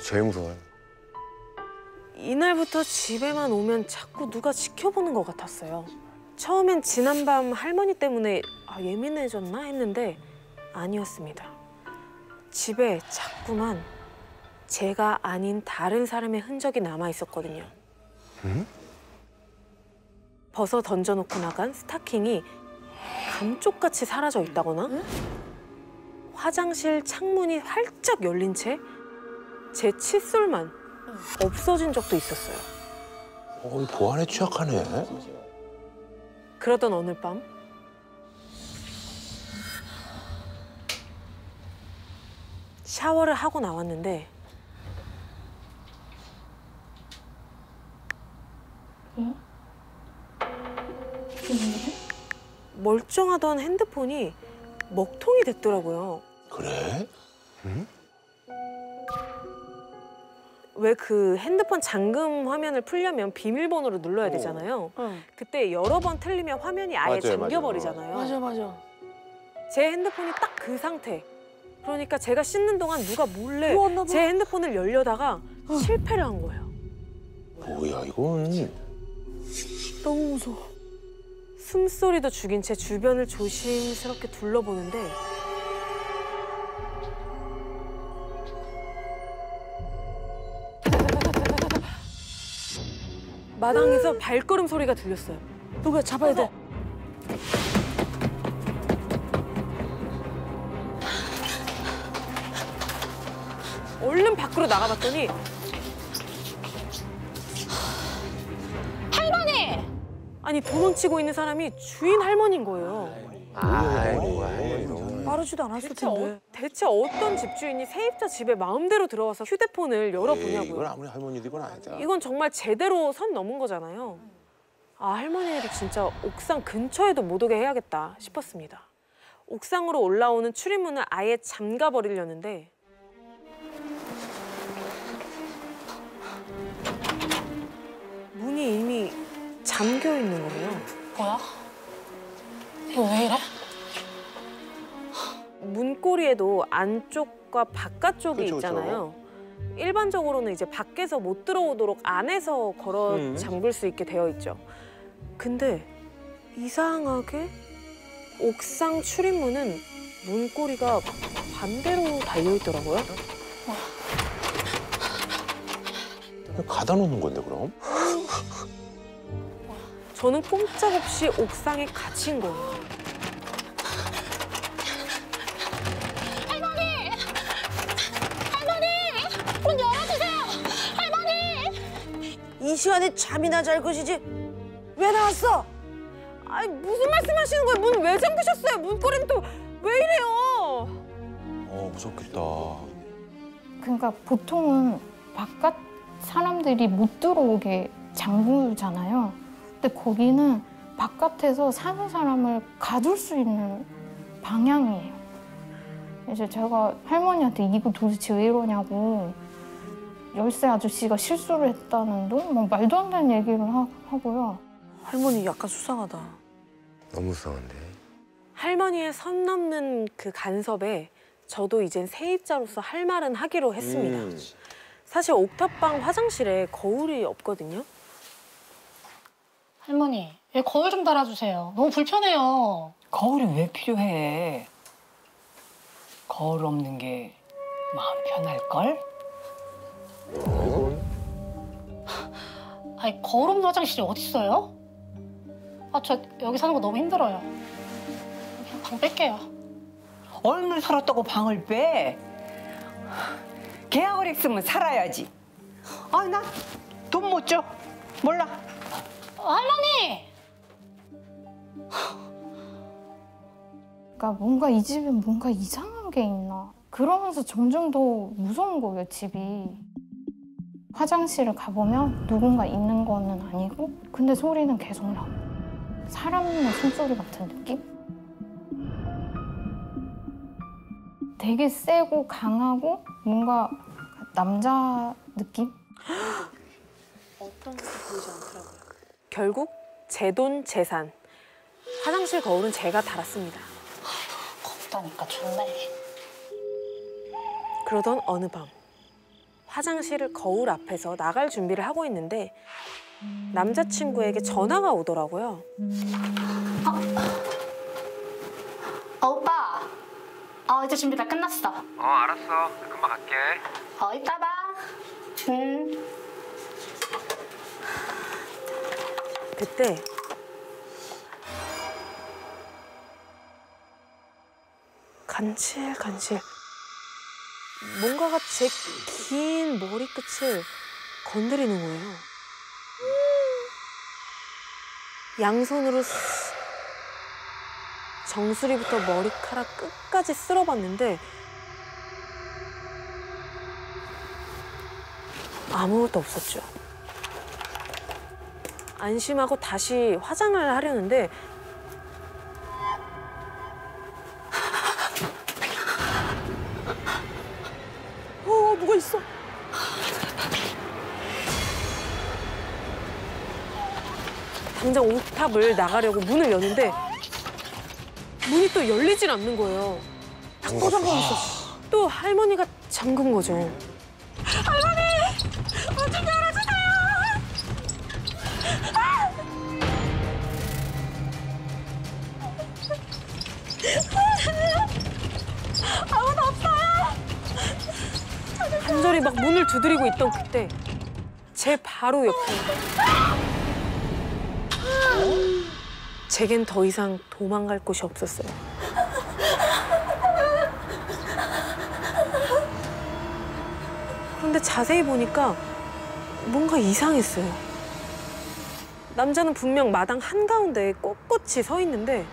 S12: 제일 무서워요.
S17: 이날부터 집에만 오면 자꾸 누가 지켜보는 것 같았어요. 처음엔 지난밤 할머니 때문에 예민해졌나 했는데 아니었습니다. 집에 자꾸만 제가 아닌 다른 사람의 흔적이 남아 있었거든요.
S12: 응?
S17: 벗어 던져놓고 나간 스타킹이 감쪽같이 사라져 있다거나 화장실 창문이 활짝 열린 채 제 칫솔만 없어진 적도 있었어요.
S3: 보안에 취약하네.
S17: 그러던 어느 밤 샤워를 하고 나왔는데 멀쩡하던 핸드폰이 먹통이 됐더라고요.
S3: 그래? 응?
S17: 왜 그 핸드폰 잠금 화면을 풀려면 비밀번호를 눌러야 되잖아요. 그때 여러 번 틀리면 화면이 아예 잠겨버리잖아요.
S1: 맞아.
S17: 제 핸드폰이 딱 그 상태. 그러니까 제가 씻는 동안 누가 몰래
S1: 들어왔나 봐.
S17: 제 핸드폰을 열려다가 실패를 한 거예요.
S3: 뭐야 이건?
S1: 너무 무서워.
S17: 숨소리도 죽인 채 주변을 조심스럽게 둘러보는데 마당에서 발걸음 소리가 들렸어요.
S1: 누가 잡아야 돼.
S17: 얼른 밖으로 나가봤더니
S18: 할머니!
S17: 아니 도망치고 있는 사람이 주인 할머니인 거예요.
S1: 빠르지도 않았을 텐데.
S17: 대체 어떤 집주인이 세입자 집에 마음대로 들어와서 휴대폰을 열어보냐고요.
S3: 이건 아무리 할머니도 이건 아니다.
S17: 이건 정말 제대로 선 넘은 거잖아요. 할머니를 진짜 옥상 근처에도 못 오게 해야겠다 싶었습니다. 옥상으로 올라오는 출입문을 아예 잠가버리려는데 문이 이미 잠겨 있는 거예요.
S18: 뭐야? 이거 왜 이래?
S17: 문고리에도 안쪽과 바깥쪽이
S12: 그쵸,
S17: 있잖아요. 일반적으로는 이제 밖에서 못 들어오도록 안에서 걸어 잠글 수 있게 되어 있죠. 근데 이상하게 옥상 출입문은 문고리가 반대로 달려 있더라고요.
S3: 가다 놓는 건데 그럼?
S17: 저는 꼼짝없이 옥상에 갇힌 거예요.
S18: 할머니! 할머니! 문 열어주세요! 할머니!
S1: 이 시간에 잠이나 잘 것이지. 왜 나왔어?
S17: 아니 무슨 말씀하시는 거예요? 문 왜 잠그셨어요? 문고리는 또 왜 이래요?
S12: 무섭겠다.
S18: 그러니까 보통은 바깥 사람들이 못 들어오게 잠그잖아요. 근데 거기는 바깥에서 사는 사람을 가둘 수 있는 방향이에요. 이제 제가 할머니한테 이거 도대체 왜 이러냐고 열쇠 아저씨가 실수를 했다는 둥 뭐 말도 안 되는 얘기를 하고요.
S1: 할머니 약간 수상하다.
S12: 너무 수상한데.
S17: 할머니의 선 넘는 그 간섭에 저도 이젠 세입자로서 할 말은 하기로 했습니다. 사실 옥탑방 화장실에 거울이 없거든요.
S18: 할머니, 왜 거울 좀 달아주세요. 너무 불편해요.
S10: 거울이 왜 필요해? 거울 없는 게 마음 편할걸?
S19: 아니 거울 없는 화장실이 어딨어요? 아, 저 여기 사는 거 너무 힘들어요. 그냥 방 뺄게요.
S20: 얼마나 살았다고 방을 빼? 계약을 했으면 살아야지. 아, 나 돈 못 줘. 몰라.
S19: 할머니!
S18: 그러니까 뭔가 이 집에 뭔가 이상한 게 있나. 그러면서 점점 더 무서운 거예요, 집이. 화장실을 가보면 누군가 있는 거는 아니고 근데 소리는 계속 나고. 사람의 숨소리 같은 느낌? 되게 세고 강하고 뭔가 남자 느낌?
S17: 어떤 것도 보이지 않더라고요. 결국 제 돈, 재산. 화장실 거울은 제가 달았습니다.
S19: 없다니까 좋네.
S17: 그러던 어느 밤 화장실 거울 앞에서 나갈 준비를 하고 있는데 남자친구에게 전화가 오더라고요.
S19: 오빠. 이제 준비 다 끝났어.
S4: 알았어. 금방 갈게.
S19: 이따 봐.
S17: 그때 간질간질 뭔가가 제 긴 머리끝을 건드리는 거예요. 양손으로 정수리부터 머리카락 끝까지 쓸어봤는데 아무것도 없었죠. 안심하고 다시 화장을 하려는데 누가 있어. 당장 옥탑을 나가려고 문을 여는데 문이 또 열리질 않는 거예요. 또 잠깐 있었어. 또 할머니가 잠근 거죠.
S19: 할머니! 문 좀 열어주세요! 아무도 없어요!
S17: 간절히 막 문을 두드리고 있던 그때 제 바로 옆에 제겐 더 이상 도망갈 곳이 없었어요. 그런데 자세히 보니까 뭔가 이상했어요. 남자는 분명 마당 한가운데에 꼿꼿이 서 있는데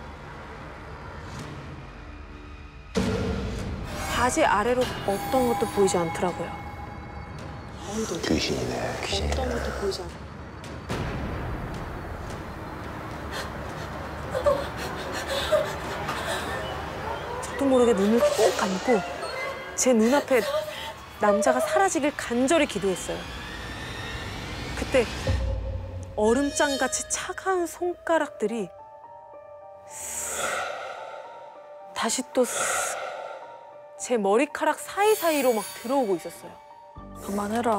S17: 바지 아래로 어떤 것도 보이지 않더라고요.
S3: 귀신이네. 귀신이네.
S17: 어떤 것도 보이지 않아. 저도 모르게 눈을 꼭 감고 제 눈앞에 남자가 사라지길 간절히 기도했어요. 그때 얼음장같이 차가운 손가락들이 다시 또 제 머리카락 사이사이로 막 들어오고 있었어요.
S1: 그만해라.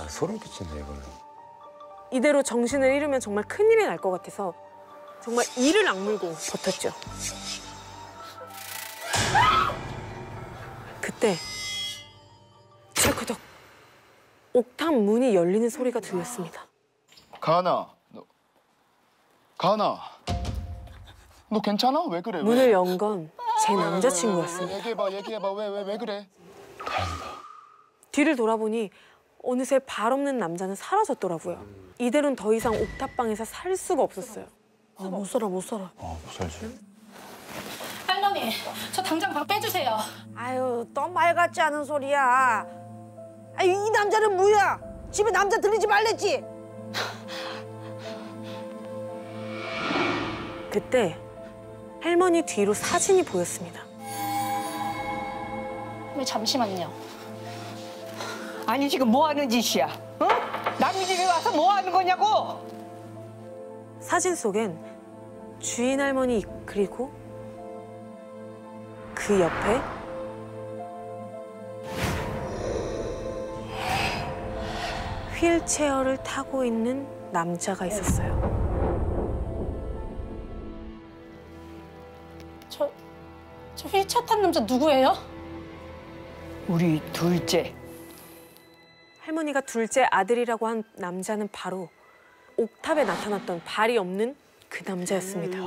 S12: 소름 끼친다, 이거는.
S17: 이대로 정신을 잃으면 정말 큰일이 날 것 같아서 정말 이를 악물고 버텼죠. 그때 찰커덕 옥탑 문이 열리는 소리가 들렸습니다.
S13: 가은아, 가은아, 너 괜찮아? 왜 그래?
S17: 문을 연 건 제 남자친구였습니다.
S13: 얘기해봐. 왜 그래?
S17: 뒤를 돌아보니 어느새 발 없는 남자는 사라졌더라고요. 이대로는 더 이상 옥탑방에서 살 수가 없었어요.
S1: 못 살아.
S12: 못 살지.
S19: 할머니, 저 당장 방 빼주세요.
S1: 아유, 또 말 같지 않은 소리야. 아유, 이 남자는 뭐야? 집에 남자 들이지 말랬지?
S17: 그때 할머니 뒤로 사진이 보였습니다.
S19: 왜 잠시만요.
S20: 아니 지금 뭐 하는 짓이야? 어? 남의 집에 와서 뭐 하는 거냐고?
S17: 사진 속엔 주인 할머니 그리고 그 옆에 휠체어를 타고 있는 남자가 있었어요.
S19: 저 휠체어 탄 남자 누구예요?
S20: 우리 둘째.
S17: 할머니가 둘째 아들이라고 한 남자는 바로 옥탑에 나타났던 발이 없는 그 남자였습니다.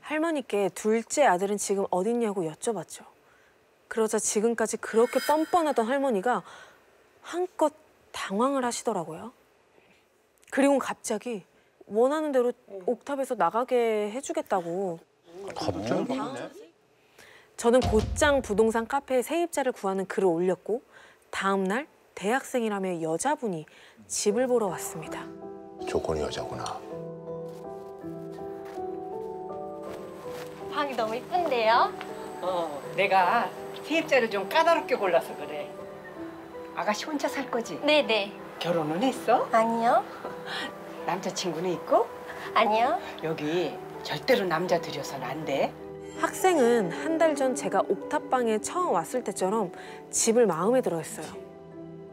S17: 할머니께 둘째 아들은 지금 어딨냐고 여쭤봤죠. 그러자 지금까지 그렇게 뻔뻔하던 할머니가 한껏 당황을 하시더라고요. 그리고 갑자기 원하는 대로 옥탑에서 나가게 해주겠다고.
S3: 갑자기?
S17: 저는 곧장 부동산 카페에 세입자를 구하는 글을 올렸고 다음 날 대학생이라며 여자분이 집을 보러 왔습니다.
S3: 조건이 여자구나.
S19: 방이 너무 이쁜데요?
S20: 내가 세입자를 좀 까다롭게 골라서 그래. 아가씨 혼자 살 거지?
S19: 네네.
S20: 결혼은 했어?
S19: 아니요.
S20: 남자친구는 있고?
S19: 아니요.
S20: 여기 절대로 남자 들여서는 안 돼.
S17: 학생은 한 달 전 제가 옥탑방에 처음 왔을 때처럼 집을 마음에 들어 했어요.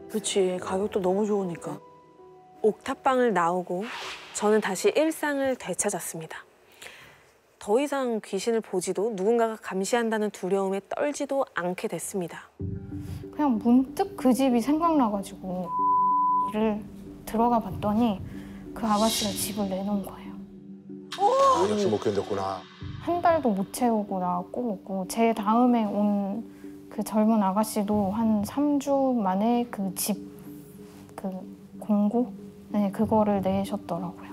S1: 그렇지. 가격도 너무 좋으니까.
S17: 옥탑방을 나오고 저는 다시 일상을 되찾았습니다. 더 이상 귀신을 보지도 누군가가 감시한다는 두려움에 떨지도 않게 됐습니다.
S18: 그냥 문득 그 집이 생각나가지고 일을 들어가 봤더니 그 아가씨가 집을 내놓은 거예요.
S3: 역시 못 견뎠구나.
S18: 한 달도 못 채우고 나왔고 제 다음에 온 그 젊은 아가씨도 한 3주 만에 그 집 그 공고 그거를 내셨더라고요.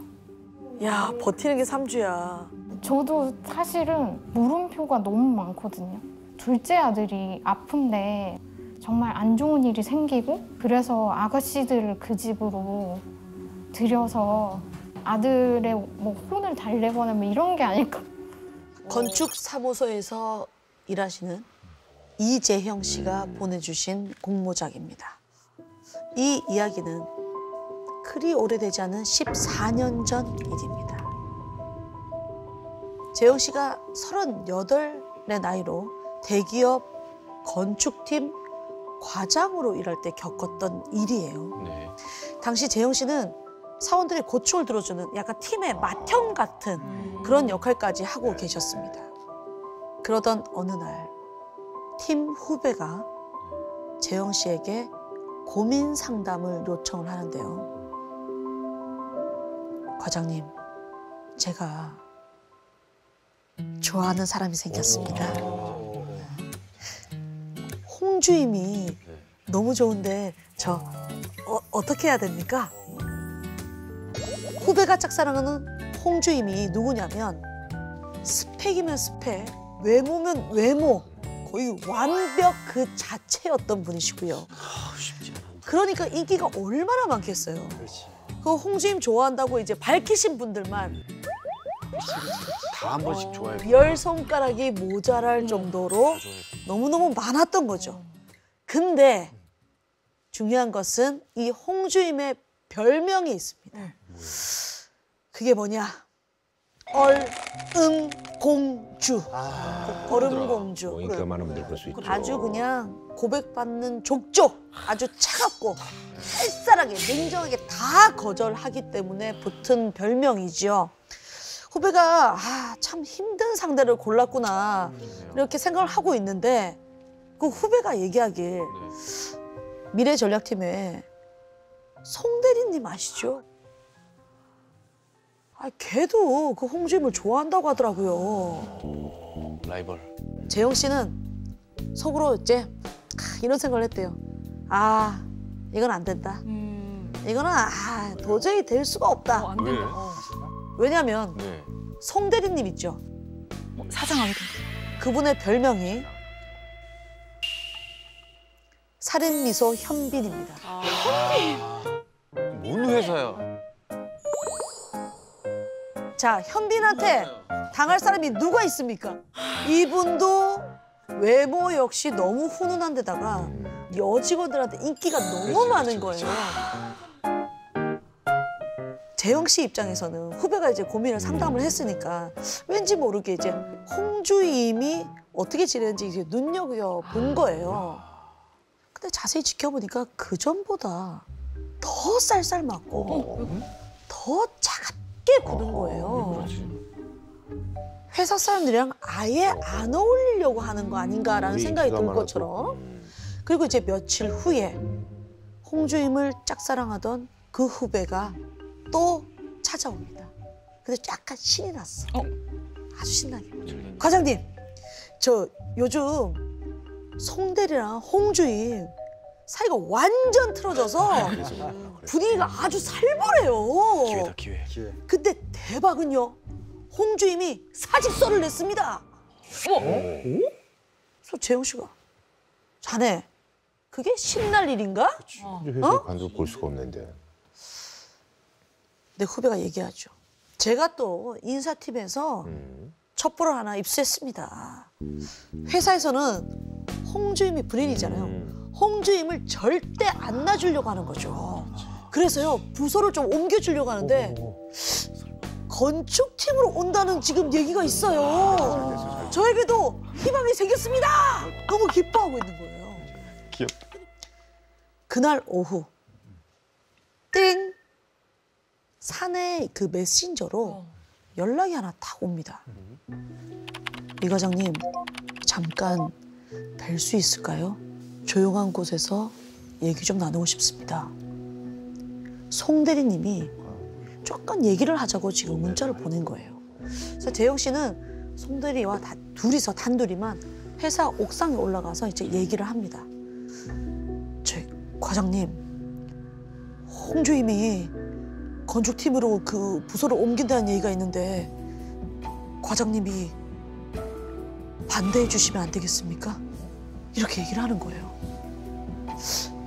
S1: 야, 버티는 게 3주야.
S18: 저도 사실은 물음표가 너무 많거든요. 둘째 아들이 아픈데 정말 안 좋은 일이 생기고 그래서 아가씨들을 그 집으로 들여서 아들의 뭐 혼을 달래거나 뭐 이런 게 아닐까.
S1: 건축사무소에서 일하시는 이재형 씨가 보내주신 공모작입니다. 이 이야기는 그리 오래되지 않은 14년 전 일입니다. 재형 씨가 38의 나이로 대기업 건축팀 과장으로 일할 때 겪었던 일이에요.
S3: 네.
S1: 당시 재형 씨는 사원들의 고충을 들어주는 약간 팀의 맏형 같은 그런 역할까지 하고 계셨습니다. 그러던 어느 날 팀 후배가 재형 씨에게 고민 상담을 요청을 하는데요. 과장님, 제가 좋아하는 사람이 생겼습니다. 홍주임이 너무 좋은데 저 어떻게 해야 됩니까? 후배가 짝사랑하는 홍주임이 누구냐면 스펙이면 스펙, 외모면 외모, 거의 완벽 그 자체였던 분이시고요. 그러니까 인기가 얼마나 많겠어요. 그 홍주임 좋아한다고 이제 밝히신 분들만
S12: 다 한 번씩 좋아해.
S1: 10손가락이 모자랄 정도로 너무너무 많았던 거죠. 근데 중요한 것은 이 홍주임의 별명이 있습니다. 그게 뭐냐? 얼음공주. 얼음공주.
S3: 인기가 많은 분들 볼 수 있죠.
S1: 아주 그냥 고백받는 족족, 아주 차갑고 쌀쌀하게 냉정하게 다 거절하기 때문에 붙은 별명이죠. 후배가 참 힘든 상대를 골랐구나 이렇게 생각을 하고 있는데 그 후배가 얘기하길 미래전략팀에 송 대리님 아시죠? 걔도 그 홍주임을 좋아한다고 하더라고요.
S12: 라이벌.
S1: 재영 씨는 속으로 이제 이런 생각을 했대요. 이건 안 된다. 이거는 도저히 될 수가 없다.
S12: 왜?
S1: 왜냐면
S12: 네.
S1: 송 대리님 있죠. 사장하거든. 그분의 별명이 살인미소 현빈입니다.
S12: 뭔 회사야?
S1: 자, 현빈한테 당할 사람이 누가 있습니까? 이분도 외모 역시 너무 훈훈한 데다가 여직원들한테 인기가 너무 많은 거예요. 재영 씨 입장에서는 후배가 이제 고민을 상담을 했으니까 왠지 모르게 이제 홍주임이 어떻게 지내는지 이제 눈여겨본 거예요. 근데 자세히 지켜보니까 그 전보다 더 쌀쌀맞고 더 차갑게 구는 거예요. 회사 사람들이랑 아예 안 어울리려고 하는 거 아닌가라는 생각이 들 것처럼. 그리고 이제 며칠 후에 홍주임을 짝사랑하던 그 후배가 또 찾아옵니다. 근데 약간 신이 났어. 아주 신나게. 과장님, 저 요즘 송대리랑 홍주임 사이가 완전 틀어져서 분위기가 아주 살벌해요.
S5: 기회.
S1: 근데 대박은요. 홍주임이 사직서를 냈습니다. 그래서 재영 씨가 자네 그게 신날 일인가?
S3: 회사 관도 볼 수가 없는데.
S1: 내 후배가 얘기하죠. 제가 또 인사팀에서 첩보를 하나 입수했습니다. 회사에서는 홍주임이 브레인이잖아요. 홍주임을 절대 안 놔주려고 하는 거죠. 그래서요 부서를 좀 옮겨주려고 하는데 건축팀으로 온다는 지금 얘기가 있어요. 저에게도 희망이 생겼습니다. 너무 기뻐하고 있는 거예요.
S5: 귀엽다.
S1: 그날 오후 땡 사내 그 메신저로 연락이 하나 딱 옵니다. 이 과장님 잠깐 뵐 수 있을까요? 조용한 곳에서 얘기 좀 나누고 싶습니다. 송 대리님이 조금 얘기를 하자고 지금 문자를 보낸 거예요. 그래서 재영 씨는 송 대리와 둘이서 단둘이만 회사 옥상에 올라가서 이제 얘기를 합니다. 저 과장님, 홍주임이 건축팀으로 그 부서를 옮긴다는 얘기가 있는데 과장님이 반대해 주시면 안 되겠습니까? 이렇게 얘기를 하는 거예요.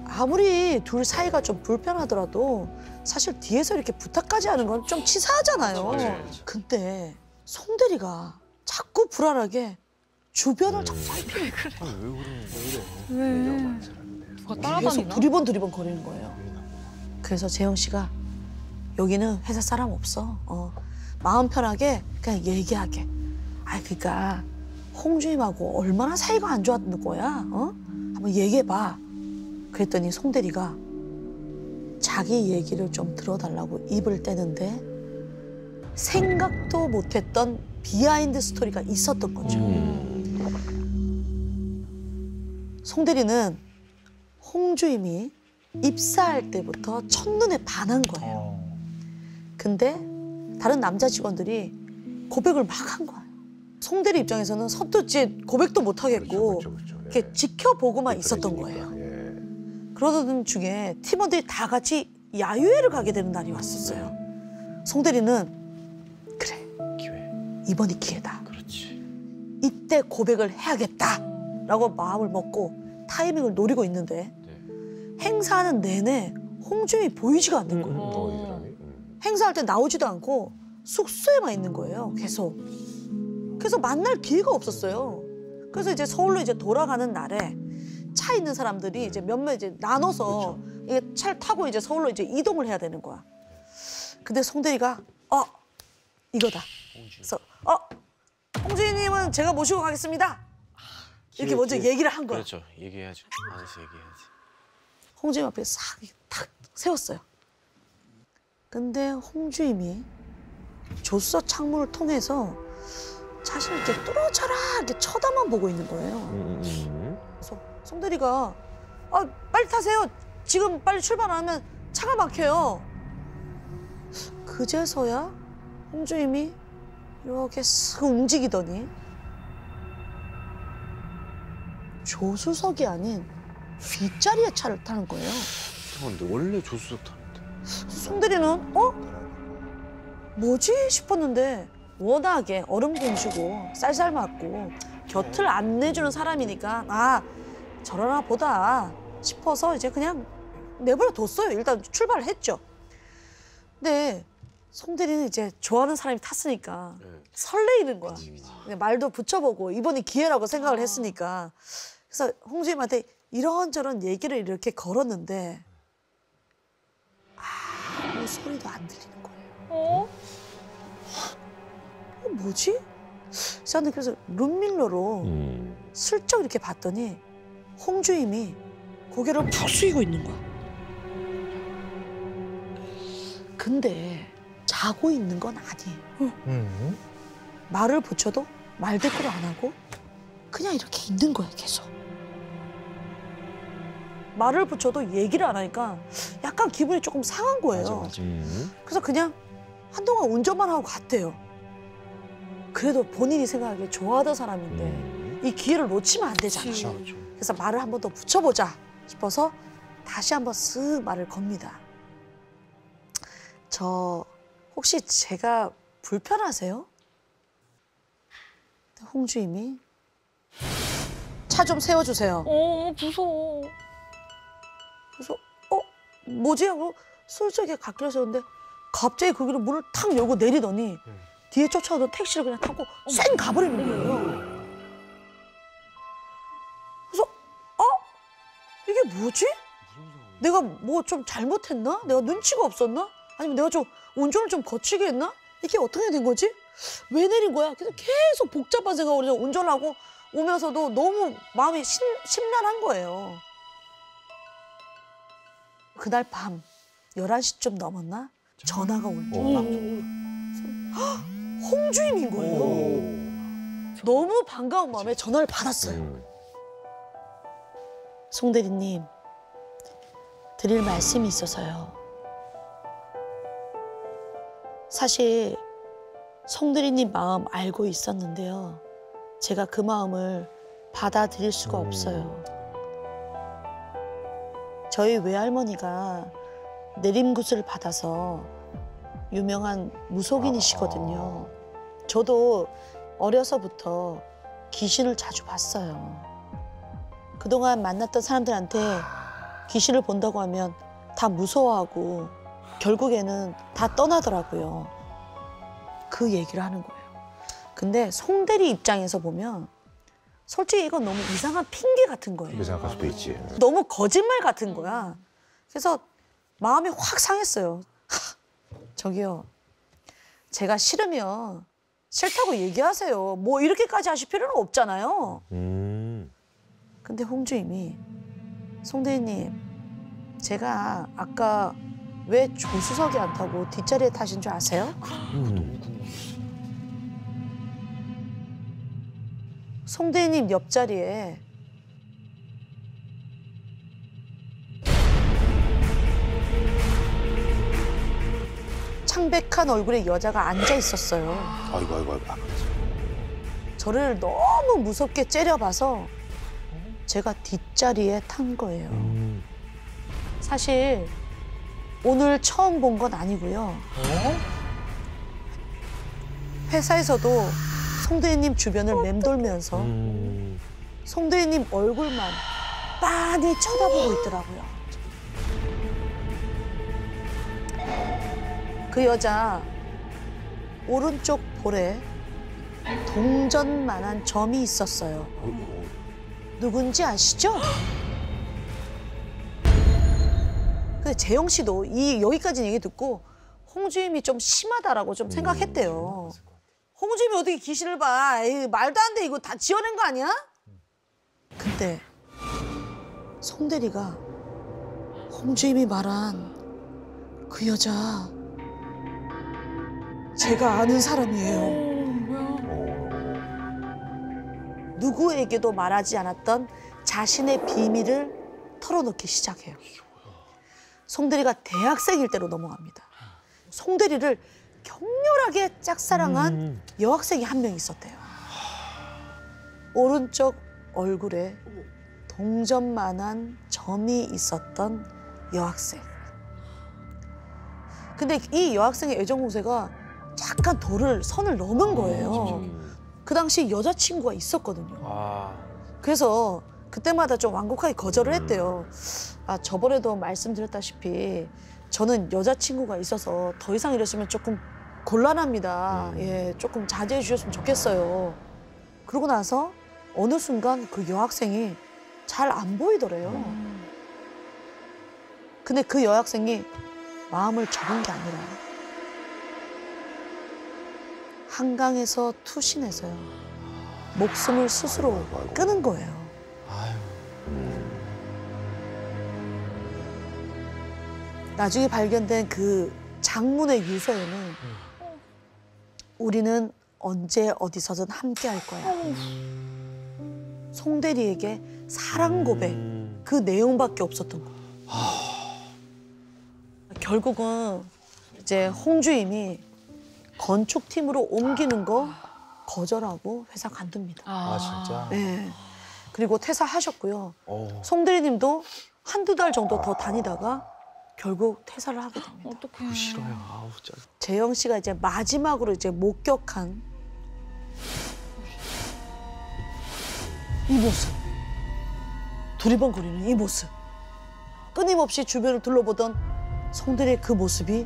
S1: 아무리 둘 사이가 좀 불편하더라도 사실 뒤에서 이렇게 부탁까지 하는 건 좀 치사하잖아요. 근데 송 대리가 자꾸 불안하게 주변을 자꾸 살피는 거예요.
S11: 누가
S1: 계속 두리번 거리는 거예요. 그래서 재영 씨가 여기는 회사 사람 없어. 마음 편하게 그냥 얘기하게. 그러니까 홍주임하고 얼마나 사이가 안 좋았는 거야. 한번 얘기해봐. 그랬더니 송 대리가 자기 얘기를 좀 들어달라고 입을 떼는데 생각도 못했던 비하인드 스토리가 있었던 거죠. 송 대리는 홍주임이 입사할 때부터 첫눈에 반한 거예요. 근데 다른 남자 직원들이 고백을 막 한 거예요. 송 대리 입장에서는 서투지 고백도 못 하겠고 이렇게 지켜보고만 있었던 거예요. 그러던 중에 팀원들이 다 같이 야유회를 가게 되는 날이 왔었어요. 송 대리는 그래, 이번이 기회다. 이때 고백을 해야겠다라고 마음을 먹고 타이밍을 노리고 있는데 행사하는 내내 홍주임이 보이지가 않는 거예요. 행사할 때 나오지도 않고 숙소에만 있는 거예요, 계속. 그래서 만날 기회가 없었어요. 그래서 이제 서울로 이제 돌아가는 날에 차 있는 사람들이 이제 몇몇 이제 나눠서 이게 차를 타고 이제 서울로 이제 이동을 해야 되는 거야. 근데 송 대리가 이거다. 그래서 홍주임님은 제가 모시고 가겠습니다. 이렇게 먼저 얘기를 한 거야.
S5: 그렇죠. 얘기해야죠. 안에서 얘기해야지.
S1: 홍주임 앞에 싹 탁 세웠어요. 근데 홍주임이 조수석 창문을 통해서 자신을 이렇게 뚫어져라 이렇게 쳐다만 보고 있는 거예요. 그래서 송 대리가 빨리 타세요. 지금 빨리 출발 안 하면 차가 막혀요. 그제서야 홍주임이 이렇게 쓱 움직이더니 조수석이 아닌 뒷자리에 차를 타는 거예요.
S5: 근데 원래 조수석 타는데.
S1: 송 대리는 뭐지 싶었는데 워낙에 얼음 공주고 쌀쌀 맞고 곁을 안 내주는 사람이니까 저러나 보다 싶어서 이제 그냥 내버려 뒀어요. 일단 출발을 했죠. 근데 송 대리는 이제 좋아하는 사람이 탔으니까 설레이는 거야. 말도 붙여보고 이번이 기회라고 생각을 했으니까. 그래서 홍주임한테 이런저런 얘기를 이렇게 걸었는데 아무 소리도 안 들리는 거예요. 뭐지? 저는 그래서 룸밀러로 슬쩍 이렇게 봤더니 홍주임이 고개를 푹 숙이고 있는 거야. 근데 자고 있는 건 아니에요. 말을 붙여도 말 대꾸를 안 하고 그냥 이렇게 있는 거야, 계속. 말을 붙여도 얘기를 안 하니까 약간 기분이 조금 상한 거예요. 그래서 그냥 한동안 운전만 하고 갔대요. 그래도 본인이 생각하기에 좋아하던 사람인데 이 기회를 놓치면 안 되잖아요. 그래서 말을 한 번 더 붙여보자 싶어서 다시 한번 쓱 말을 겁니다. 저 혹시 제가 불편하세요? 홍주임이 차 좀 세워주세요.
S11: 무서워.
S1: 그래서 뭐지 하고 슬쩍에 갓길을 세웠는데 갑자기 그 길로 문을 탁 열고 내리더니 뒤에 쫓아오던 택시를 그냥 타고 쌩 가버리는 거예요. 그래서 이게 뭐지? 내가 뭐 좀 잘못했나? 내가 눈치가 없었나? 아니면 내가 좀 운전을 좀 거치게 했나? 이게 어떻게 된 거지? 왜 내린 거야? 그래서 계속 복잡한 생각을 해서 운전을 하고 오면서도 너무 마음이 심란한 거예요. 그날 밤 11시쯤 넘었나? 전화가 온 거예요. 홍주임인 거예요. 너무 반가운 마음에 전화를 받았어요. 송 대리님, 드릴 말씀이 있어서요. 사실 송 대리님 마음 알고 있었는데요. 제가 그 마음을 받아들일 수가 없어요. 저희 외할머니가 내림굿을 받아서 유명한 무속인이시거든요. 저도 어려서부터 귀신을 자주 봤어요. 그동안 만났던 사람들한테 귀신을 본다고 하면 다 무서워하고 결국에는 다 떠나더라고요. 그 얘기를 하는 거예요. 근데 송 대리 입장에서 보면 솔직히 이건 너무 이상한 핑계 같은 거예요.
S3: 그렇게 생각할 수도 있지.
S1: 너무 거짓말 같은 거야. 그래서 마음이 확 상했어요. 저기요, 제가 싫으면 싫다고 얘기하세요. 뭐 이렇게까지 하실 필요는 없잖아요. 근데 홍주임이 송 대리님, 제가 아까 왜 조수석에 안 타고 뒷자리에 타신 줄 아세요? 송 대리님 옆자리에 창백한 얼굴의 여자가 앉아 있었어요.
S3: 아이고.
S1: 저를 너무 무섭게 째려봐서 제가 뒷자리에 탄 거예요. 사실 오늘 처음 본 건 아니고요. 회사에서도 송 대리님 주변을 맴돌면서 송 대리님 얼굴만 빤히 쳐다보고 있더라고요. 그 여자 오른쪽 볼에 동전만한 점이 있었어요. 누군지 아시죠? 근데 재영 씨도 여기까지 얘기 듣고 홍주임이 좀 심하다라고 좀 생각했대요. 홍주임이 어떻게 귀신을 봐? 에이, 말도 안 돼. 이거 다 지어낸 거 아니야? 근데 송 대리가 홍주임이 말한 그 여자 제가 아는 사람이에요. 누구에게도 말하지 않았던 자신의 비밀을 털어놓기 시작해요. 송 대리가 대학생일 때로 넘어갑니다. 송 대리를 격렬하게 짝사랑한 여학생이 한 명 있었대요. 오른쪽 얼굴에 동전만한 점이 있었던 여학생. 근데 이 여학생의 애정 공세가 약간 선을 넘은 거예요. 그 당시 여자친구가 있었거든요. 그래서 그때마다 좀 완곡하게 거절을 했대요. 저번에도 말씀드렸다시피 저는 여자친구가 있어서 더 이상 이러시면 조금 곤란합니다. 예, 조금 자제해 주셨으면 좋겠어요. 그러고 나서 어느 순간 그 여학생이 잘 안 보이더래요. 근데 그 여학생이 마음을 접은 게 아니라 한강에서 투신해서요. 목숨을 스스로 끊은 거예요. 나중에 발견된 그 장문의 유서에는 우리는 언제 어디서든 함께 할 거야. 송 대리에게 사랑 고백 그 내용밖에 없었던 거예요. 결국은 이제 홍주임이 건축팀으로 옮기는 거 거절하고 회사 간둡니다.
S21: 아 진짜?
S1: 네. 그리고 퇴사하셨고요.
S21: 오.
S1: 송대리님도 한두 달 정도 더 다니다가 결국 퇴사를 하게 됩니다.
S21: 어떡해. 싫어요. 아우 짜.
S1: 재영 씨가 이제 마지막으로 이제 목격한 이 모습. 두리번거리는 이 모습. 끊임없이 주변을 둘러보던 송대리의 그 모습이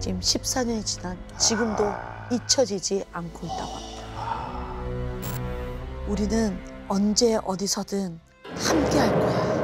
S1: 지금 14년이 지난 지금도 잊혀지지 않고 있다고 합니다. 우리는 언제 어디서든 함께 할 거야.